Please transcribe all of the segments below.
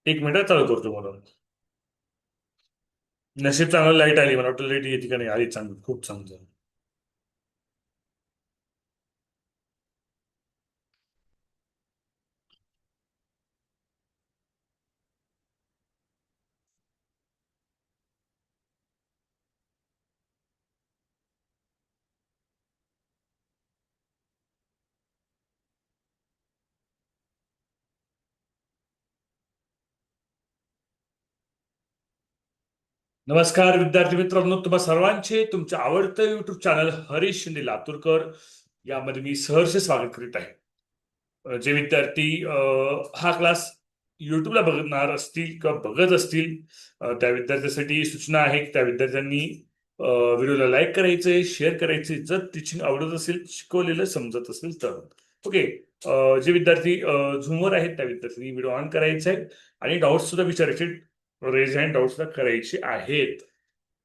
एक मिनिट चालू करतो मला. नशीब चांगलं लाईट आली, मला वाटतं लाईट येते का नाही. आली, चांगली, खूप चांगलं. नमस्कार विद्यार्थी मित्रांनो, तुम्हा सर्वांचे तुमचे आवडतं युट्यूब चॅनल हरीश शिंदे लातूरकर यामध्ये मी सहर्ष स्वागत करीत आहे. जे विद्यार्थी हा क्लास युट्यूबला बघणार असतील किंवा बघत असतील, त्या विद्यार्थ्यांसाठी सूचना आहे की त्या विद्यार्थ्यांनी व्हिडिओला लाईक करायचे, शेअर करायचे, जर टीचिंग आवडत असेल, शिकवलेलं समजत असेल तर. ओके. जे विद्यार्थी झूमवर आहेत त्या विद्यार्थ्यांनी व्हिडिओ ऑन करायचा आहे आणि डाऊट सुद्धा विचारायचे, रेज हँड डाऊट सुद्धा करायचे आहेत.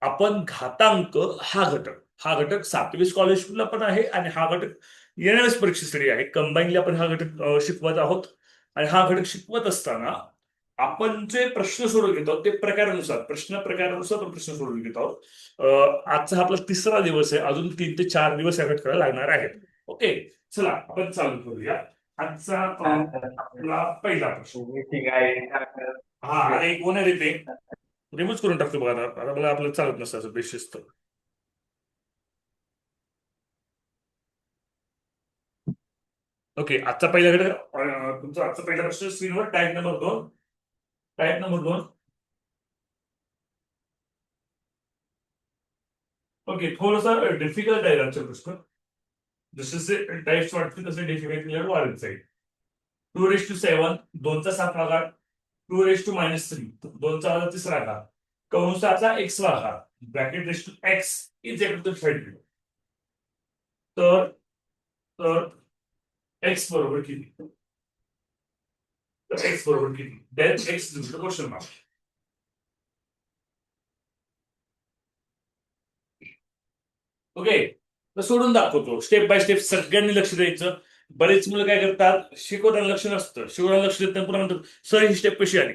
आपण घातांक हा घटक 7वी स्कॉलरशिपला पण आहे आणि हा घटक येणाऱ्याच परीक्षेसाठी आहे. कंबाईनली आपण हा घटक शिकवत आहोत. आणि हा घटक शिकवत असताना आपण जे प्रश्न सोडून घेतो ते प्रकारानुसार, प्रश्न प्रकारानुसार आपण प्रश्न सोडून घेत आहोत. आजचा हा आपला तिसरा दिवस आहे. अजून 3 ते 4 दिवस या घटकाला लागणार आहेत. ओके. चला आपण चालू करूया. आजचा आपला पहिला प्रश्न. हा, अरे कोण आहे रे ते? रिमूव्ह करून टाकतो बघा. आता बघा, आपलं चालत नसतं असं बेशिस्त. ओके. आजचा पहिला घटक, तुमचा आजचा पहिला प्रश्न स्क्रीनवर type number 2. Type number 2. Okay, थोडासा डिफिकल्ट आहे आजचा प्रश्न. जसे टाईप्स वाटतील तसे डिफिकल्टी लेवल वाढत जाईल. 2:7, 2चा 7 भागात. 2 - 3, 2चा 3रा घात. कंसाचा x वा घात. Bracket raise to X is equal to 30. तर तर एक्स बरोबर किती? तर एक्स बरोबर किती? Then X question mark. Okay. तर सोडून दाखवतो स्टेप बाय स्टेप, सगळ्यांनी लक्ष द्यायचं. बरेच मुलं काय करतात, शिकवताना लक्ष नसतं, शिकवताना लक्ष देत नाही, पुन्हा म्हणतात सर ही स्टेप कशी आली.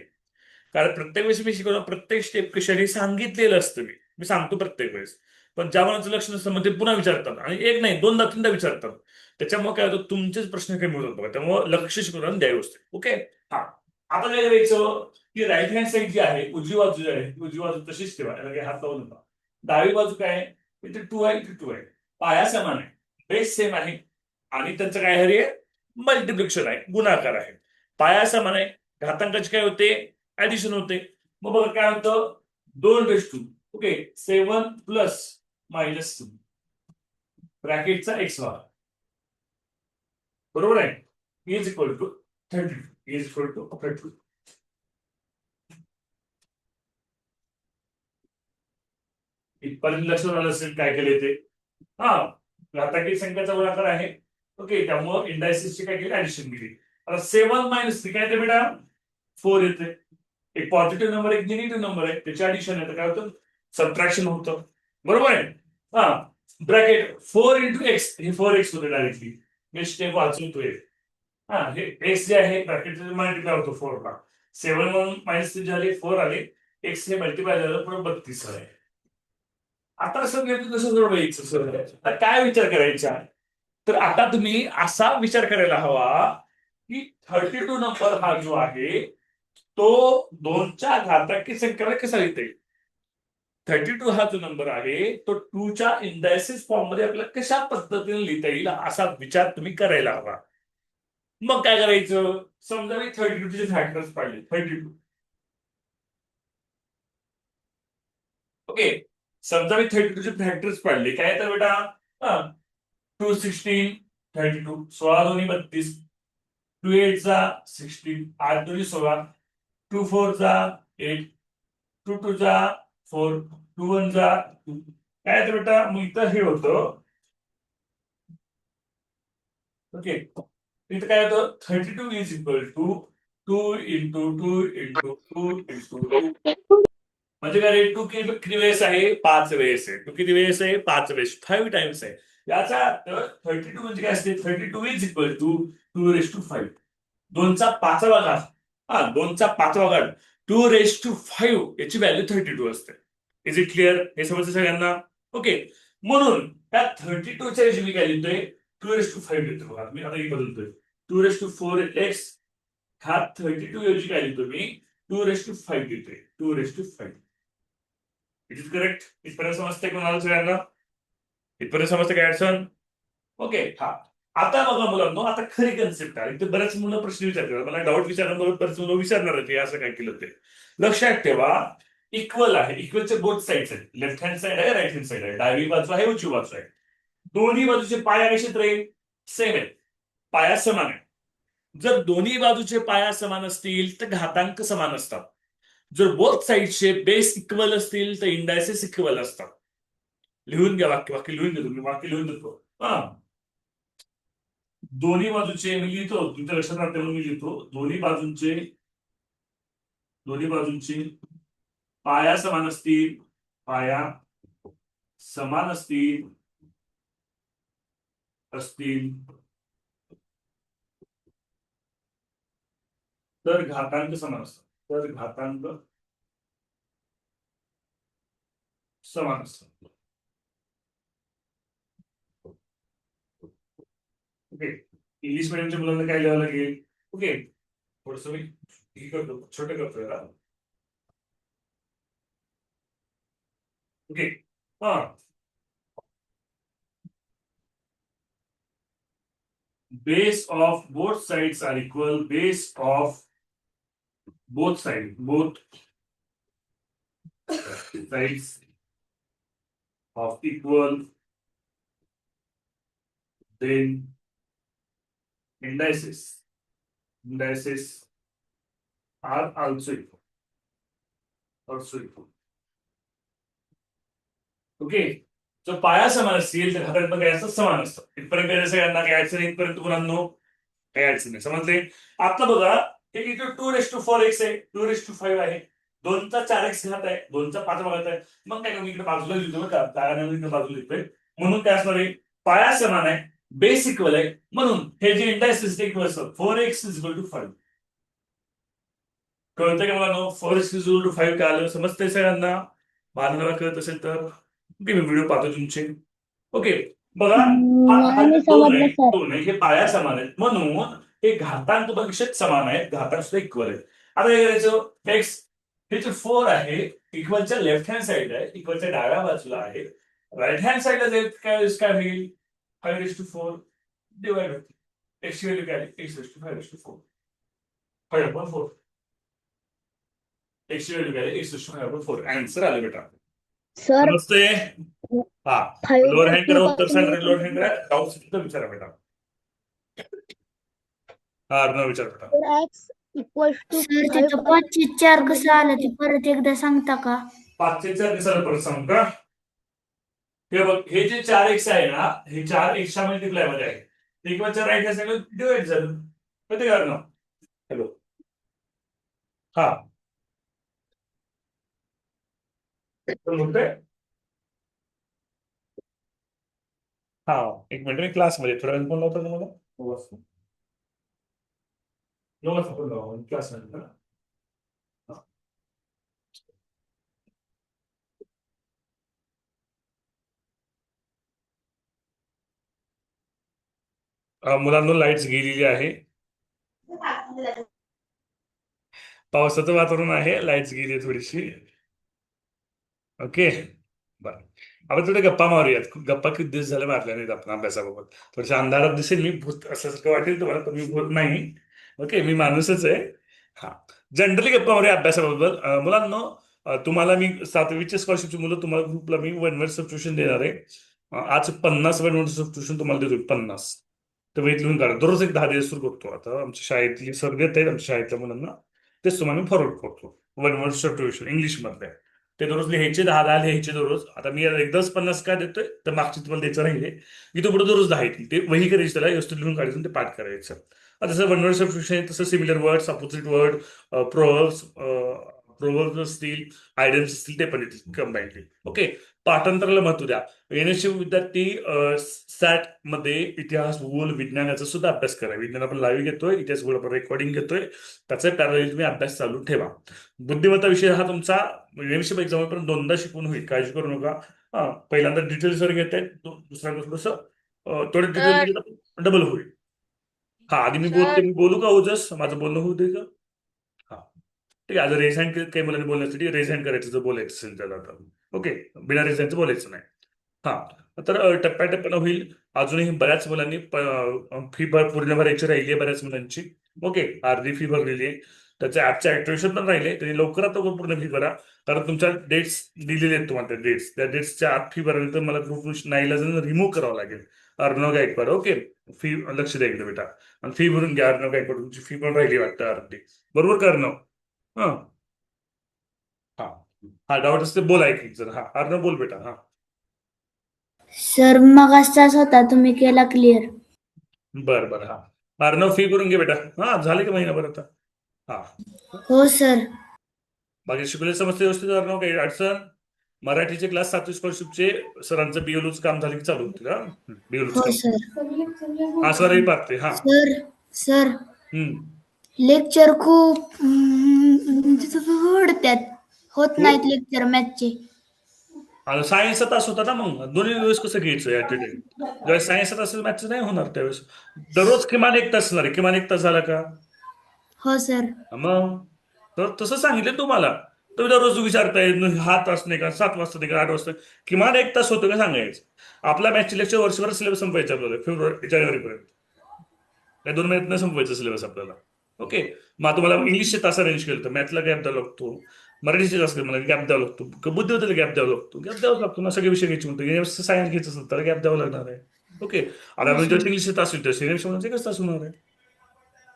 कारण प्रत्येक वेळेस मी शिकवतो, प्रत्येक स्टेप कशी आली सांगितलेलं असतं. मी मी सांगतो प्रत्येक वेळेस. पण ज्या मुलांचं लक्ष नसतं मग ते पुन्हा विचारतात, आणि एक नाही, दोनदा तीनदा विचारतात. त्याच्यामुळे काय होतं, तुमचेच प्रश्न कमी होतात बघा. त्यामुळे लक्ष शिकवताना द्यावी असते. ओके. हा. आपण काय करायचं, की राईट हँड साईड जी आहे, उजवी बाजू जी आहे, उजवी बाजू तशीच ठेवा, याला काही हात लावू नका. डावी बाजू काय आहे, इथे 2 आहे, इथे 2 आहे. पाया समान आहे, बेस सेम आहे, आणि त्यांचं काय आहे, मल्टिप्लिकेशन आहे, गुणाकार आहे. पाया समान आहे, घातांकाचे काय होते, ऍडिशन होते. मग बघा काय होतं, 2 ओके, 7 + ब्रॅकेटचा x वा, बरोबर आहे, is equal to 32, is equal to 32. इथपर्यंत लक्षात आलं असेल काय केले ते. हा, घातांकी संख्याचा गुणाकार आहे. ओके, त्यामुळं इंडायसिसची काय केली, ऍडिशन केली. आता 7 - 3 काय येते बेटा, 4 येते. एक पॉझिटिव्ह नंबर, एक निगेटिव्ह नंबर आहे, त्याचे ऍडिशन येतं, काय होतं, सबट्रॅक्शन होतं. बरोबर आहे. हा. ब्रॅकेट 4 × x, हे 4x होते डायरेक्टली. मी स्टेप वाचून तो एक. हा, हे एक्स जे आहे ब्रॅकेट मल्टिप्लाय होतो 4 ला. 7 - 3 झाले, 4 आले. एक्स हे मल्टिप्लाय झालं, पुढे 32 आहे. आता सगळे कसं सोडवायचं सर, आता काय विचार करायचा. तर आता तुम्ही असा विचार करायला हवा, की 32 नंबर हा जो आहे तो 2च्या घातांकी संख्येला कसा लिहिता येईल. 32 हा जो नंबर आहे तो 2च्या इंडायसिस फॉर्म मध्ये आपल्याला कशा पद्धतीने लिहिता येईल असा विचार तुम्ही करायला हवा. मग काय करायचं, समजा मी 32 चे फॅक्टर्स पाहिले, 32. ओके. समजा मी 32 चे फॅक्टर्स पाडले, काय तर बेटा, 2 16, 32, 16 × 2 = 32. 2 8 = 16, 8 × 2 = 16, 2 4 = 8, 2 2 = 4, 2 1 = 2. काय तर बेटा, मग इथं हे होतं. ओके. इथं काय होतं, 32 इज इक्वल टू 2 × 2 × 2 × 2 म्हणजे काय रे, 2 किती वेळेस आहे, 5 वेळेस आहे. 2 किती वेळेस आहे, 5 वेळेस, 5 टाइम्स आहे. याचा अर्थ 32 म्हणजे काय असते, 32 इज इक्वल टू 2 × 5. 2चा 5वा घात. हा, 2 चा 5वा घात 2⁵ याची व्हॅल्यू 32 असते. Is it clear? हे समजतं सगळ्यांना? ओके. म्हणून त्या 32च्या ऐवजी मी काय लिहितोय? 2⁵ लिहितो. बघा मी आता बदलतोय. 2⁴x हा 32 ऐवजी काय लिहितो मी? 2⁵ लिहितोय. 2⁵. It is correct? इथपर्यंत समजतंय कोणाला सगळ्यांना? इथपर्यंत समजतं काय अडचण? ओके. हा, आता बघा मुलांनो, आता खरी कन्सेप्ट आहे. इथे बऱ्याच मुलं प्रश्न विचारतात, मला डाऊट विचारण्याबरोबर बरेच मुलं विचारणार आहे असं काय केलं ते. लक्षात ठेवा, इक्वल आहे. इक्वलचे बोथ साईड आहेत. लेफ्ट हँड साईड आहे, राईट हँड साईड आहे. डावी बाजू आहे, उजवी बाजू आहे. दोन्ही बाजूचे पाया कसे राहील? सेम आहेत. पाया समान आहे. जर दोन्ही बाजूचे पाया समान असतील तर घातांक समान असतात. जर बोथ साईडचे बेस इक्वल असतील तर इंडायसेस इक्वल असतात. लिहून घ्या, वाक्य वाक्य लिहून घेतो मी, वाक्य लिहून देतो. हा, दोन्ही बाजूचे मी लिहितो, तुमच्या लक्षात राहते म्हणून मी लिहितो. दोन्ही बाजूंचे पाया समान असतील, पाया समान असतील तर घातांक समान असतात. तर घातांक समान असतात. ओके. इंग्लिश मिडियमच्या मुलांना काय लिहावं लागेल? ओके, थोडस मी हे करतो, छोटे करतो याला. ओके. हा, base of both sides are equal. Base of both sides of equal, then indices are also equal. Okay. जो पाया समान असतील तर घातांक काय असतं? समान असतं. इथपर्यंत काय सगळ्यांना काय अडचण? इथपर्यंत मुलांनो काही अडचण नाही, समजले? आता बघा, हे इथे 2⁴x आहे, 2⁵ आहे, 2 चा 4x घात आहे, 2 चा 5वा घात आहे. मग काय करू, इकडे बाजूला लिहितो बघा, कारण इकडे बाजूला लिहितोय. म्हणून काय असणार आहे? पाया समान आहे, बेस इक्वल आहे, म्हणून हे जे इंडायसेस इक्वल असतं. 4x is equal to 5. कळतंय का मुलांनो? 4x इज इक्वल टू 5 काय आलं? समजतंय सगळ्यांना? बांधवाला कळत असेल तर ओके, मी व्हिडिओ पाहतो तुमचे. ओके, बघा, हा हा नाही जे दोन आहे, समजलं सर. हे पाया समान आहेत, म्हणून हे घातांक परीक्षेत समान आहेत, घातांक सुद्धा इक्वल आहेत. आता काय करायचं? एक्स हे जे 4 आहे, इक्वलच्या लेफ्ट हँड साईड आहे, इक्वलच्या डाव्या बाजूला आहे. राईट हँड साईडला जाईल काय काय होईल? 5⁴ डिवाइड होते. एक्सची व्हॅल्यू काय? x⁴ 5/4. एक्सची व्हॅल्यू काय? x⁴ आन्सर आलं बेटा. सर समजतंय? हा, 5 लोअर हँड करा, उत्तर पासून सांगा. लोअर हँड करा, डाऊट असेल तर विचारा बेटा. हा, अर्णव विचार बेटा. x इक्वल्स टू सर तिथं 5/4 कसं आलं ते परत एकदा सांगता का? 5/4 दिसायला परत सांगू का? हे बघ, हे जे 4x आहे ना, हे 4x मल्टिप्लाय मध्ये आहे. इक्वलच्या राईट हँड साईडला डिवाइड झालं. कधी करणार? हॅलो, हा, होतंय. हा, एक मिनिट, मी क्लासमध्ये थोड्या वेळ फोन लावतो तुम्हाला. 9 वाजता फोन लावा क्लासमध्ये. मुलांना लाईट्स गेलेली आहे, पावसाचं वातावरण आहे, लाईट्स गेली थोडीशी. ओके, बरं. आपण थोडे गप्पा मारूयात. गप्पा किती दिवस झाले मारल्या नाहीत आपण अभ्यासाबाबत. थोड्याशा अंधारात दिसेल मी, भूत असं वाटेल तुम्हाला, पण मी भूत नाही. ओके, मी माणूसच आहे. हा, जनरली गप्पा मारूया अभ्यासाबद्दल. मुलांना तुम्हाला मी 7वीच्या स्कॉलरशिपची मुलं तुम्हाला ग्रुपला मी 1 वर्ड सबस्क्रिप्शन देणार आहे. आज 50 1 वर्ड सबस्क्रिप्शन तुम्हाला देतो. 50 तर वेळ लिहून काढा. दररोज एक 10 दिवस सुरू करतो. आता आमच्या शाळेतली सर देत आहेत आमच्या शाळेतल्या मुलांना, तेच तुम्हाला मी फॉरवर्ड करतो. 1 वर्ड सबस्क्रिप्शन इंग्लिशमधले ते दररोज लिहायचे, 10 लिहायचे दररोज. आता मी एकदाच 50 काय देतोय, तर मागची तुम्हाला द्यायचं राहिले की तो पुढे दररोज 10 येतील. ते वही करायची, त्याला व्यवस्थित लिहून काढायचं, ते पाठ करायचं. आता जसं 1 वर्ड सबस्क्रिप्शन आहे तसं similar words, opposite word, proverbs, proverbs असतील, आयडियम्स असतील ते पण येतील कंबाईनली. ओके, पाठांतराला महत्व द्या. येण्याचे विद्यार्थी सॅट मध्ये इतिहास, भूगोल, विज्ञानाचा सुद्धा अभ्यास करा. विज्ञान आपण लाईव्ह घेतोय, इतिहास भूगोल आपण रेकॉर्डिंग घेतोय, त्याचा पॅरलल तुम्ही अभ्यास चालू ठेवा. बुद्धिमत्ता विषय हा तुमचा एमएससी एक्झाम पर्यंत दोनदा शिकून होईल, काळजी करू नका. हा, पहिल्यांदा डिटेल्स वर घेत आहेत, दुसऱ्यांदा थोडंसं थोडे डिटेल डबल होईल. हा, आधी मी बोलू का ओजस? माझं बोलणं होऊ दे का? हा, ठीक आहे. आज रेज हँड काही मुलांनी बोलण्यासाठी रेज हँड करायचं जर बोलायचं असेल त्याला आता. ओके, बिना रेज हँडचं बोलायचं नाही. हा, तर टप्प्याटप्प्यानं होईल. अजूनही बऱ्याच मुलांनी फी पूर्ण भरायची राहिली आहे बऱ्याच मुलांची. ओके, अर्धी फी भरलेली आहे. त्याचं ऍपचं ऍक्टिव्हेशन पण राहिले, त्यांनी लवकरात लवकर पूर्ण फी भरा. कारण तुमच्या डेट्स दिलेले आहेत तुम्हाला, त्या डेट्स, त्या डेट्सच्या आत फी भरायला तर मला ग्रुप नाईला रिमूव्ह करावं लागेल. अर्णव गायकवाड. ओके, फी लक्ष द्या एकदा बेटा, आणि फी भरून घ्या. अर्णव गायकवाड तुमची फी पण राहिली वाटतं अर्धी, बरोबर का अर्णव? हा हा हा, डाऊट असते बोला एक एक जण. हा, अर्णव बोल बेटा. हा, सर मगाचाच होता तुम्ही केला क्लिअर. बरं बरं. हा, अर्णव फी भरून घे बेटा. हा, झाले का महिनाभर आता? हा, हो सर. बाकी शिकवले समजते व्यवस्थित अर्णव? काही अडचण? मराठीचे क्लास 7वी स्कॉलरशिपचे सरांचं बीएलओचं काम झालं की चालू होतील. हा, बीएलओचं हो काम. सर. हा, सर पाहते. हा, सर सर लेक्चर खूप ओढत्यात, होत नाहीत लेक्चर मॅथचे. सायन्सचा तास होता ना, मग दोन्ही दिवस कसं घ्यायचं ऍट अ टाइम? ज्यावेळेस सायन्सचा तास मॅथचं नाही होणार त्यावेळेस. दररोज किमान एक तास असणार आहे. किमान एक तास झाला का? हो सर. मग तर तसं सांगितलं तुम्हाला. तुम्ही दररोज विचारताय हा तास नाही का, 7 वाजता नाही का, 8 वाजता? किमान एक तास होतं का सांगायचं. आपला मॅथचे लेक्चर वर्षभर सिलेबस संपवायचं आपल्याला जानेवारीपर्यंत. या 2 महिन्यात न संपवायचं सिलेबस आपल्याला. ओके, मग तुम्हाला इंग्लिशचे तास अरेंज केलं तर मॅथला गॅप द्यावा लागतो, मराठीचे तास मला गॅप द्यावा लागतो, बुद्धिमत्तेला गॅप द्यावा लागतो. गॅप द्यावा लागतो ना, सगळे विषय घ्यायचे म्हणतो. सायन्स घ्यायचं असेल तर गॅप द्यावा लागणार आहे. ओके, आता आपण जेव्हा इंग्लिशचे तास होईल तेव्हा एकच तास होणार आहे.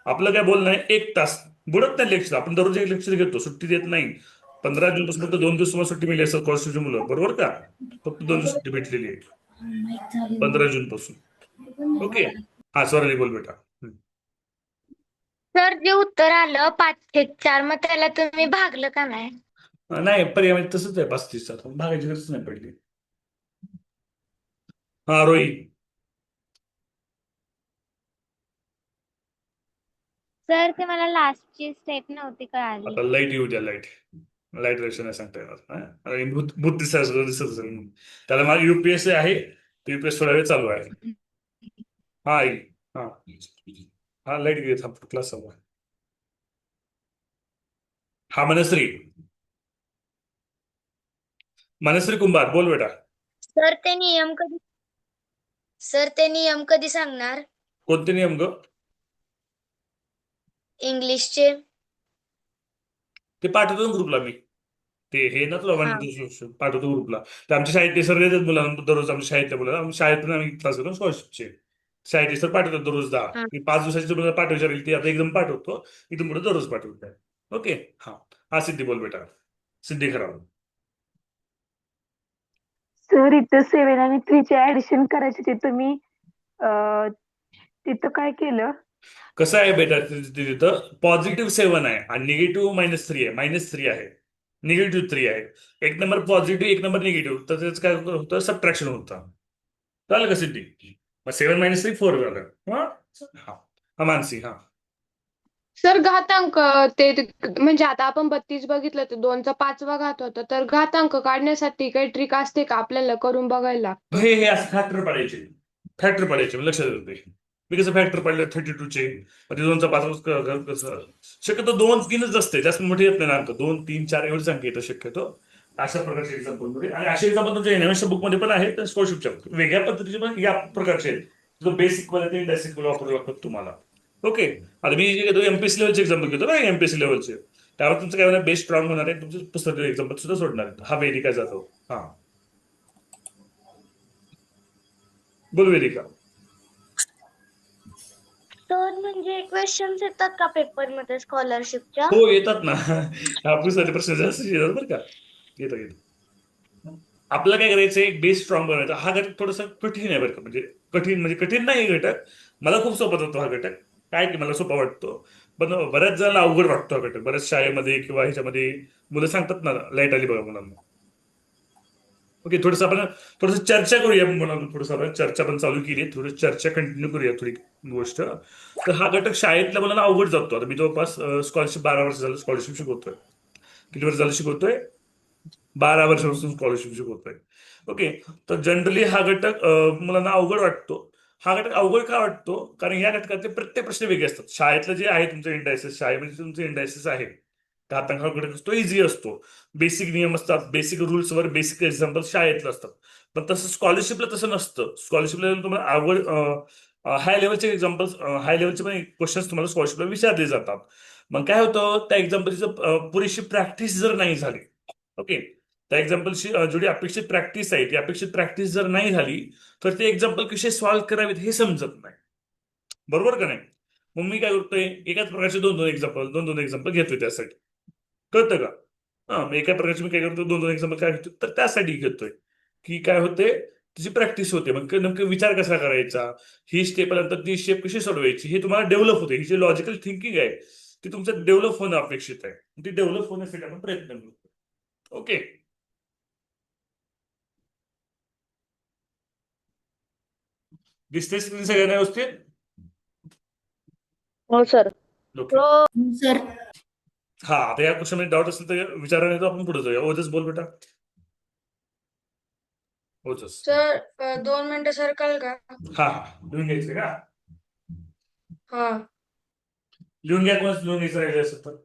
आपलं काय बोलणं आहे, एक तास बुडत नाही लेक्चर. आपण दररोज एक लेक्चर घेतो, सुट्टी देत नाही. 15 जून पासून फक्त 2 दिवस तुम्हाला सुट्टी मिळाली असेल कॉलेजची मुलं, बरोबर का? फक्त 2 दिवस सुट्टी भेटलेली आहे 15 जून पासून. ओके, हा, स्वराली बोल बेटा. सर जे उत्तर आलं 5/4, मग त्याला तुम्ही भागलं का नाही? नाही, पर्याय तसंच आहे 35. भागायची गरज नाही पडली. हा, रोही. सर ते मला लास्टची स्टेप नव्हती कळाली. आता लाईट येऊ द्या. लाईट लाईट रक्षा नाही सांगता येणार. हा? आणि भूत दिसत असेल. त्याला माझी युपीएससी आहे, युपीएस थोडा वेळ चालू आहे. हा आई. हा हा, लाईट गेली. थांब, क्लास चालू आहे. हा, मनश्री. मनश्री कुंभार बोल बेटा. सर ते नियम कधी सर ते नियम कधी सांगणार कोणते नियम ग? इंग्लिशचे? ते पाठवतो ना ग्रुपला मी. ते हे ना तुला हा. पाठवतो ग्रुपला. ते आमच्या शाळेत सर देतात मुलांना दररोज. आमच्या शाळेतल्या मुलांना शाळेतून आम्ही क्लास घेतो स्कॉलरशिपचे. शाळेत सर पाठवतात दररोज 10. हा. मी 5 दिवसाची तुम्हाला पाठवायची राहील ती आता एकदम पाठवतो. इथून पुढे दररोज पाठवतो. ओके, हा हा, सिद्धी बोल बेटा. सिद्धी खराब. सर इथं 7 आणि 3 चे ऍडिशन करायचे ते तुम्ही तिथं काय केलं? कसं आहे बेटा, तिथं पॉझिटिव्ह 7 आहे आणि निगेटिव्ह -3 आहे. -3 आहे, निगेटिव्ह 3 आहे. एक नंबर पॉझिटिव्ह, एक नंबर निगेटिव्ह, तर त्याचं काय होतं, सबट्रॅक्शन होतं. चालेल का सिद्धी? मग 7 - 3 4 झालं. हा हा, मानसी. हा, सर घातांक ते म्हणजे आता आपण 32 बघितलं तर 2चा 5वा घात होता, तर घातांक काढण्यासाठी काही ट्रिक असते का आपल्याला करून बघायला लागतं? हे असं फॅक्टर पाडायचे लक्षात येते. मी कसं फॅक्टर पाडलं 32चे, म्हणजे 2चा 5 कसं शक्यतो 2 3च असते, जास्त मोठे येत नाही ना अंक. 2 3 4 एवढे संख्या येतं शक्यतो अशा प्रकारचे एक्झाम्पल मध्ये. आणि असे एक्झाम्पल तुमच्या एनएमएसच्या बुक मध्ये पण आहेत, स्कॉलरशिपच्या वेगळ्या पद्धतीचे पण या प्रकारचे आहेत. जो बेसिक वाले बेसिक वापरू लागतात तुम्हाला. ओके, आता मी जे घेतो एमपीएससी लेवलचे एक्झाम्पल घेतो ना, एमपीएससी लेवलचे, त्यावर तुमचं काय होणार, बेस स्ट्रॉंग होणार आहे. तुमचं पुस्तक एक्झाम्पल सुद्धा सोडणार आहे. हा, वेदिका जातो. हा, बोल वेदिका. सर म्हणजे क्वेश्चन्स येतात का पेपर मध्ये स्कॉलरशिपच्या? हो, येतात ना. ऑफिससाठी प्रश्न जास्त येतात बरं का. येतात. आपल्याला काय करायचं, एक बेस स्ट्रॉंग बनवायचा. हा घटक थोडासा कठीण आहे बरं का, म्हणजे कठीण नाही घटक. मला खूप सोपा जातो हा घटक. काय की मला सोपा वाटतो, पण बऱ्याच जणांना अवघड वाटतो हा घटक. बऱ्याच शाळेमध्ये किंवा ह्याच्यामध्ये मुलं सांगतात ना लाईट आली बघा मुलांना. ओके, थोडस चर्चा करूया मुलांना, थोडंसं आपण चर्चा पण चालू केली आहे, थोडी चर्चा कंटिन्यू करूया थोडी गोष्ट. तर हा घटक शाळेतल्या मुलांना अवघड जातो. आता मी जवळपास स्कॉलरशिप 12 वर्ष झालं स्कॉलरशिप शिकवतोय. किती वर्ष झालं शिकवतोय? 12 वर्षापासून स्कॉलरशिप शिकवतोय. ओके, तर जनरली हा घटक मुलांना अवघड वाटतो. हा घटक अवघड का वाटतो? कारण या घटकातले प्रत्येक प्रश्न वेगळे असतात. शाळेतलं जे आहे तुमचं इंडायसिस, शाळेमध्ये तुमचं इंडायसिस आहे, घातांक हा घटक असतो, इझी असतो. बेसिक नियम असतात, बेसिक रुल्सवर बेसिक एक्झाम्पल शाळेतलं असतात. पण तसं स्कॉलरशिपला तसं नसतं. स्कॉलरशिपला तुम्हाला आवड हाय लेवलचे एक्झाम्पल्स, हाय लेवलचे पण क्वेश्चन्स तुम्हाला स्कॉलरशिपला विचारले जातात. मग काय होतं, त्या एक्झाम्पलची पुरेशी प्रॅक्टिस जर नाही झाली, ओके, त्या एक्झाम्पलची जेवढी अपेक्षित प्रॅक्टिस आहे ती अपेक्षित प्रॅक्टिस जर नाही झाली, तर ते एक्झाम्पल कसे सॉल्व्ह करावेत हे समजत नाही. बरोबर का नाही? मग मी काय करतोय, एकाच प्रकारचे दोन दोन एक्झाम्पल घेतोय त्यासाठी. कळतं का? हा, मग एका प्रकारचे मी काय करतो, दोन दोन एक्झाम्पल काय घेतो, तर त्यासाठी घेतोय की काय होते, त्याची प्रॅक्टिस होते. मग नेमकं विचार कसा करायचा, ही स्टेप नंतर ती स्टेप कशी सोडवायची, हे तुम्हाला डेव्हलप होते. ही जी लॉजिकल थिंकिंग आहे ती तुमचं डेव्हलप होणं अपेक्षित आहे. ती डेव्हलप होण्यासाठी आपण प्रयत्न करतो. ओके, दिसते स्क्रीन सगळ्यांना व्यवस्थित? हो सर. ओके, सर हा, आता या क्वेश्चन मध्ये डाऊट असेल तर विचारायला येतो, आपण पुढे जाऊया. ओजस बोल बेटा. ओजस. सर 2 मिनिटं सरकाल का? हा, लिहून घ्यायचं का? हा. लिहून घ्या, कोणाच लिहून घ्यायचं राहिलं असेल तर.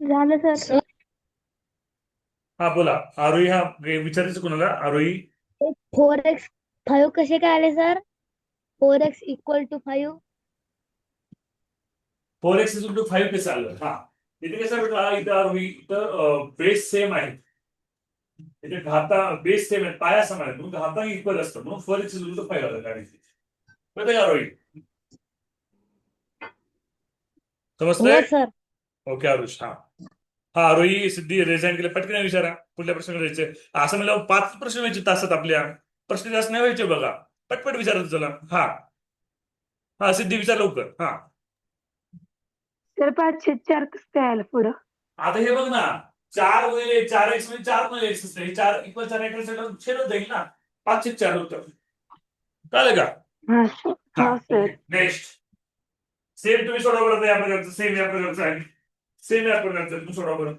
झालं सर. हा बोला. आरोही, हा विचारायचं कोणाला? आरोही. 4x5 कसे काय आले सर? 4x = 5. 4x = 5 कसं आलं? हा, इथे कसं बेटा, इथं आरोही, इथं बेस सेम आहे. इथे बेस सेम आहे, पाया समान आहे, म्हणून घातांक इक्वल असतं, म्हणून 4x = 5 आलं गाडी. कळतं का आरोही? हो समजतंय? सर. ओके आरुष. हा हा, आरोही, सिद्धी रेझाईन केलं, पटकन विचारा कुठल्या प्रश्न करायचे. असं म्हणलं 5 प्रश्न व्हायचे तासात आपल्या, प्रश्न जास्त नाही व्हायचे बघा, पटपट विचारत चला. हा हा, सिद्धी विचार लवकर. हा, तर 5/4 कसं काय आलं पुढं? आता हे बघ ना, 4x म्हणजे 4 गुणिले x असते, 4 = 4 छेदत जाईल ना, 5/4 होतं. कळलं का? हा हा, हा सर. नेक्स्ट. सेम तुम्ही सोडा बरं, या प्रकारचं सेम या प्रकारचं आहे, सेम या प्रकारचं तुम्ही सोडा बरं.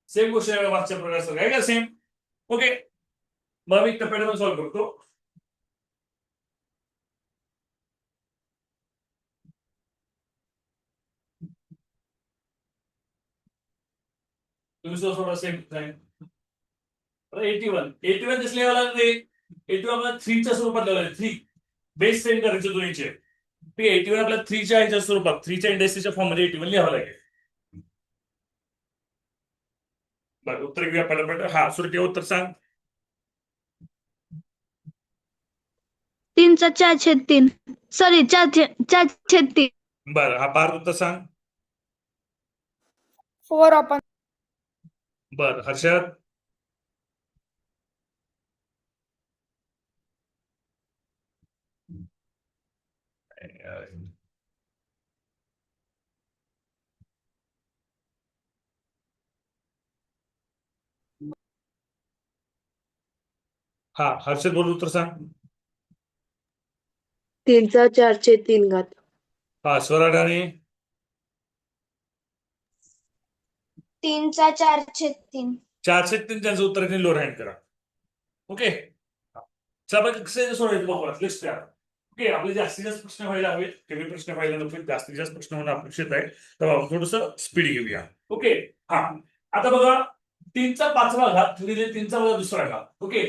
सेम गोष्ट आहे मागच्या प्रकारचं आहे का सेम? ओके, मग मी टप्प्याटप्प्याने सॉल्व्ह करतो. तुम्ही सोडा सेम टाइम. 81 दिसले लिहावं लागले. 81 आपल्याला 3च्या स्वरूपात लिहावं, 3 बेस सेम करायचे दोन्हीचे. ते 81 आपल्याला 3च्या ह्याच्या स्वरूपात, 3च्या इंडेक्सच्या फॉर्म मध्ये 81 लिहावं लागेल. बरं, उत्तर घेऊया पटापट. हा, सुरू ठेव, उत्तर सांग. 3/4/3. सॉरी, 4/3. बरं, हा पार्थ उत्तर सांग. 4/. बरं, हर्षद. हा, हर्षद बोल, उत्तर सांग. 3/4/3. हा, स्वराडाने. 3/4/3. 4/3 त्यांचं उत्तर आहे, लोअर हँड करा. ओके, चला कसं सोडायचं बघा, लक्ष द्या. ओके, आपले जास्तीत जास्त प्रश्न व्हायला हवेत, कमी प्रश्न व्हायला नको, जास्तीत जास्त प्रश्न होणं अपेक्षित आहे. तर आपण थोडस स्पीड घेऊया. ओके, हा, आता बघा, 3चा 5वा घात गुणिले 3चा वजा 2रा घात. ओके,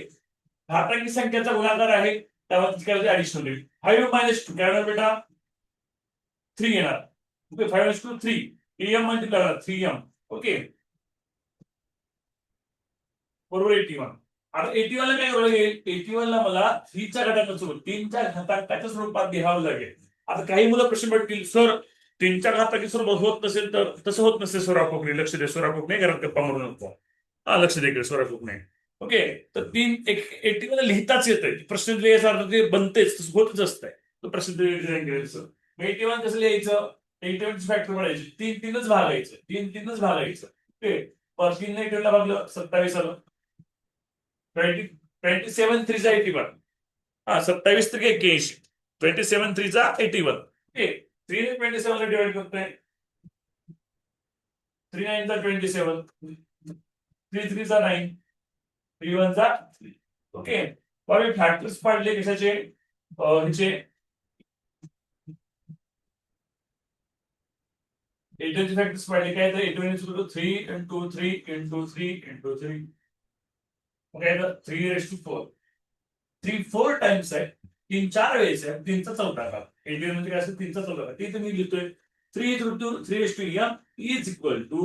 घातांकी संख्याचा गुणाकार आहे, त्यामध्ये काय ऍडिशनल होईल. 5 - 2 काय होणार बेटा? 3 येणार. Okay, 5 - 2 3, em multiply 3m. Okay, बरोबर 81. आता 81 ला काय करावं लागेल? 81 ला मला 3च्या घातांकासोबत 3च्या घातांकाच्या स्वरूपात लिहावं लागेल. आता काही मुलं प्रश्न पडतील, सर 3च्या घातांकी स्वरूपात होत नसेल तर तसं होत नसेल. स्वरा कोकणे लक्ष दे, स्वरा कोकणे घरात गप्पा मारू नको. हा लक्ष दे स्वरा कोकणे. ओके, तर 81 लिहिताच येतंय. प्रश्न लिहायचा अर्थ ते बनतेच, तसं होतच असतंय. तो प्रश्न डिझाईन करायचं. 81 कसं लिहायचं? 81 फॅक्टर बनायचे, 3 भागायचं, 3 भागायचं. ओके, 3 ने 81 ला भागलं 27 आलं. 27 3 81. हा 27 3 81. 27 3 81. ओके, 3 ने 27 ला डिवाइड करतोय. 3 9 27. 3 3 9. 3 1 3. ओके, बरं फॅक्टर्स पाडले कशाचे? ह्याचे 81 फॅक्टर्स पाडले काय? तर 81 is equal to 3 into 3 into 3 into 3. काय तर 3 raised to 4. 3 4 टाइम्स आहे, 3 4 वेळेस आहे, 3चा चौथा भाग. 81 म्हणजे काय असेल? 3चा चौथा भाग. ते तुम्ही लिहितोय 3 into 3 raised to m is equal to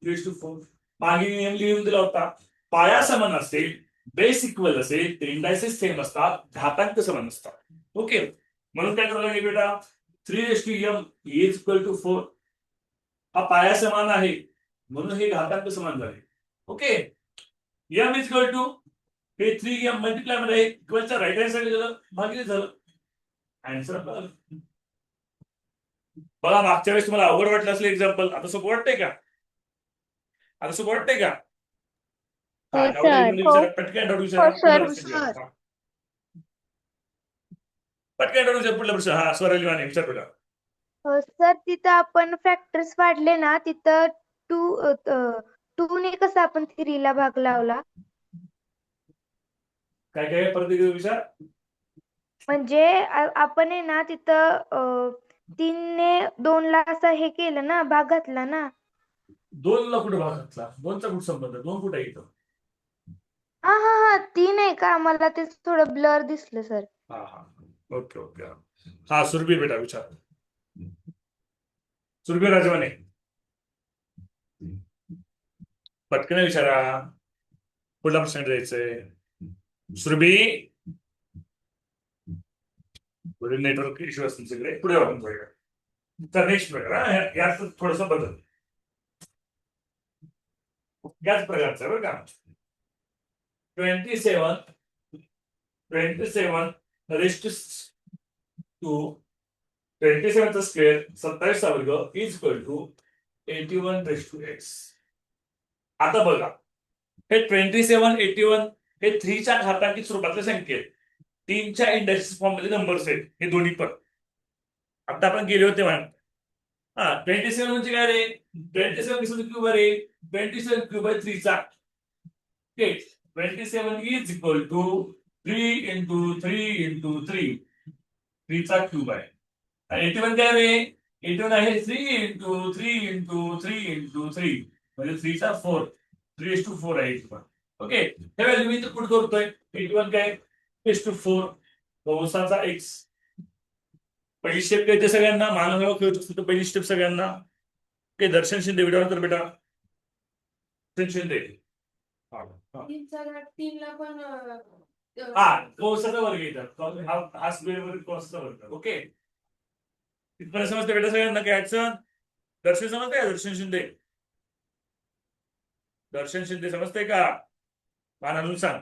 3 raised to 4. मागे नियम लिहून दिला होता. पाया समान असेल, बेस इक्वल असेल, तर इंडायसेस सेम असतात, घातांक समान असतात. ओके, म्हणून काय करावं लागेल बेटा? 3 raised to m is equal to 4. हा पाया समान आहे म्हणून हे घातांक समान झाले. Okay, m is equal to हे 3m मल्टिप्लाय मध्ये इक्वलच्या राईट हँड साईड झालं, भागिले झालं. आन्सर बघा, मागच्या वेळेस तुम्हाला अवघड वाटलं असलं एक्झाम्पल, आता सोपं वाटतंय का? आता सोपं वाटतंय का? हो, डाऊट सर. विचारा, पटकन डाऊट विचारा. हो, सर. हा. पटकन डाऊट विचार. पुढला प्रश्न. हा स्वराली माने विचार बेटा. सर तिथं आपण फॅक्टर्स वाढले ना, तिथं टू ने कसं आपण 3 ला भाग लावला? काय काय परत एकदा विचार. म्हणजे आपण आहे ना तिथं 3 ने 2 ला असं हे केलं ना, भाग घातला ना. 2 ला कुठे भाग घातला? 2चा कुठं संबंध? 2 कुठे आहे इथं? हा हा हा 3 आहे का? मला ते थोडं ब्लर दिसलं सर. हा हा, ओके ओके. हा सुरभी बेटा विचार. सुरभी राजवाने पटकन विचारा, पुढला प्रश्न द्यायचंय. सुरभी, पुढे नेटवर्क इश्यू असतील सगळे, पुढे वापरून बघा. तर नेक्स्ट प्रकार यात थोडस बदल याच प्रकारचा बरं का. 27 रेस्ट टू 27चा स्क्वेअर 27चा वर्ग is equal to 81 raised to X. आता बघा, हे 27 81 हे 3च्या घातांकी स्वरूपातले संख्या आहेत. 3च्या इंडेक्स फॉर्म मध्ये नंबर्स आहेत हे दोन्ही पण. आता आपण गेले होते म्हणा. हा 27 म्हणजे काय रे? 27 किती क्यूब आहे रे? 27 क्यूब आहे 3चा. 27 is equal to 3 into 3 into 3. 3चा क्यूब आहे. 81 काय रे? 81 आहे 3 into 3 into 3 into 3 म्हणजे 3चा 4. 3:4 आहे इथं. ओके, हे व्हॅल्यू मी इथं पुट करतोय. 81 काय? 3:4 कंसाचा x. पहिली स्टेप कळते सगळ्यांना? मानव कळत असतो तर पहिली स्टेप सगळ्यांना. ओके, दर्शन शिंदे व्हिडिओ तर बेटा. दर्शन शिंदे. हा कंसाचा वर्ग येतात. हा स्क्वेअर कंसाचा वर्ग. ओके, इथपर्यंत समजते बेटा सगळ्यांना? काय अडचण? दर्शन समजते? दर्शन शिंदे, दर्शन शिंदे समजते का? मान आणून सांग.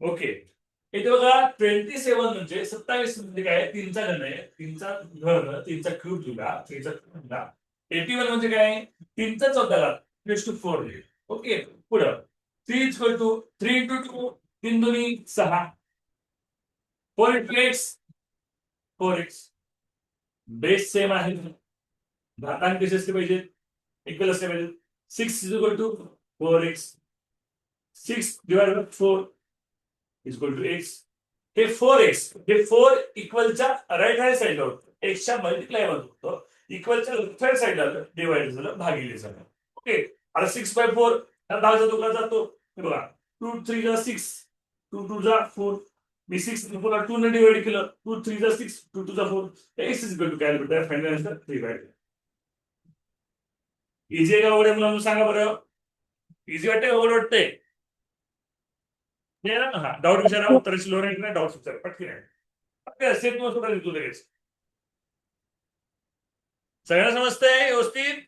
ओके, इथे बघा 27 म्हणजे 27 म्हणजे काय? 3चा घन आहे. 3चा घन, 3चा क्यूब दिला, 3चा क्यूब दिला. 81 म्हणजे काय? 3चा चौथा घात 3:4. ओके, पुढं 3 इक्वल टू 3 into 2 3 दोन्ही 6. 4 into x 4x. Base same आहे, घातांक कसे असले पाहिजेत? इक्वल असले पाहिजेत. 6 is equal to 4x. 6 divided by 4 is equal to x. हे 4x, हे 4 इक्वलच्या राईट हँड साईडला होतं, एक्सच्या मल्टिप्लाय मध्ये होतं. इक्वलच्या लेफ्ट हँड साईडला डिवाइड झालं, भागिले झालं. ओके, आता 6/4 10चा तुकडा जातो. हे बघा 2 3 जा 6, 2 2 जा 4. मी 6 पुन्हा 2 ने डिवाइड केलं. 2 3 जा 6, 2 2 जा 4. x is equal to काय बेटा? Final answer 3/4. इझी आहे का अवघड आहे? मला सांगा बरं. इझी वाटतंय अवघड वाटतंय? क्लिअर ना? हा, डाऊट विचारा, उत्तराची लोअर हँड नाही, डाऊट विचारा, पटकन आहे. पटकन सेम तुम्हाला सुद्धा देतो लगेच. सगळ्यांना समजतंय व्यवस्थित?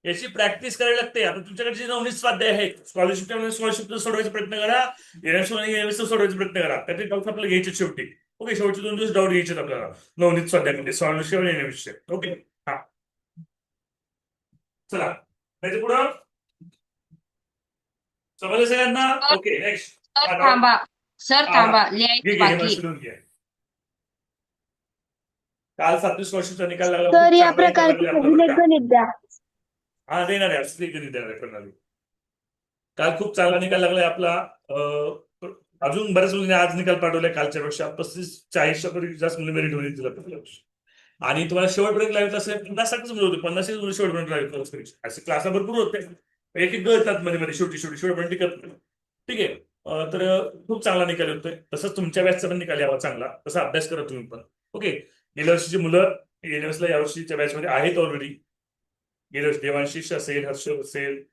याची प्रॅक्टिस करायला लागते. आता तुमच्याकडे जे नवनीत स्वाध्याय आहेत, स्कॉलरशिप सोडवायचा प्रयत्न करा, एनएमएस सोडवायचा प्रयत्न करा. त्याचे डाऊट आपल्याला घ्यायचे शेवटी. ओके, शेवटचे 2 दिवस डाऊट घ्यायचे आपल्याला नवनीत स्वाध्यायामध्ये, स्कॉलरशिप आणि एनएमएसचे. ओके, हा, चला त्याच्या पुढं समजलं सगळ्यांना? Okay, next. थांबा सर, थांबा लिहायचं घे बाकी. काल 7वी स्कॉलरशिपचा निकाल लागला. सर खूप या चांगला निकाल प्रकारचे लागला आपल्याला बरं का? गणित द्या. हा, देणार आहे, असं गणित देणार आहे प्रणाली. काल खूप चांगला निकाल लागलाय आपला. अजून बऱ्याच मुलींनी आज निकाल पाठवलाय कालच्या पेक्षा 35-40च्या परी जास्त मुली मेरिट होईल तिला. आणि तुम्हाला शेवटपर्यंत लावत असेल 50% मुलं होते, 50 मुलं शेवटपर्यंत लावत असे क्लास भरपूर होते. एक एक गळतात मध्ये मध्ये, शेवटपर्यंत टिकत नाही. ठीक आहे. तर खूप चांगला निकाल येतोय. तसंच तुमच्या बॅचचा पण निकाल यावा चांगला. तसा अभ्यास करा तुम्ही पण. ओके, गेल्या वर्षीची मुलं एनएमएसला यावर्षीच्या बॅचमध्ये आहेत ऑलरेडी. गेल्या वर्षी देवांशिष असेल, हर्ष असेल,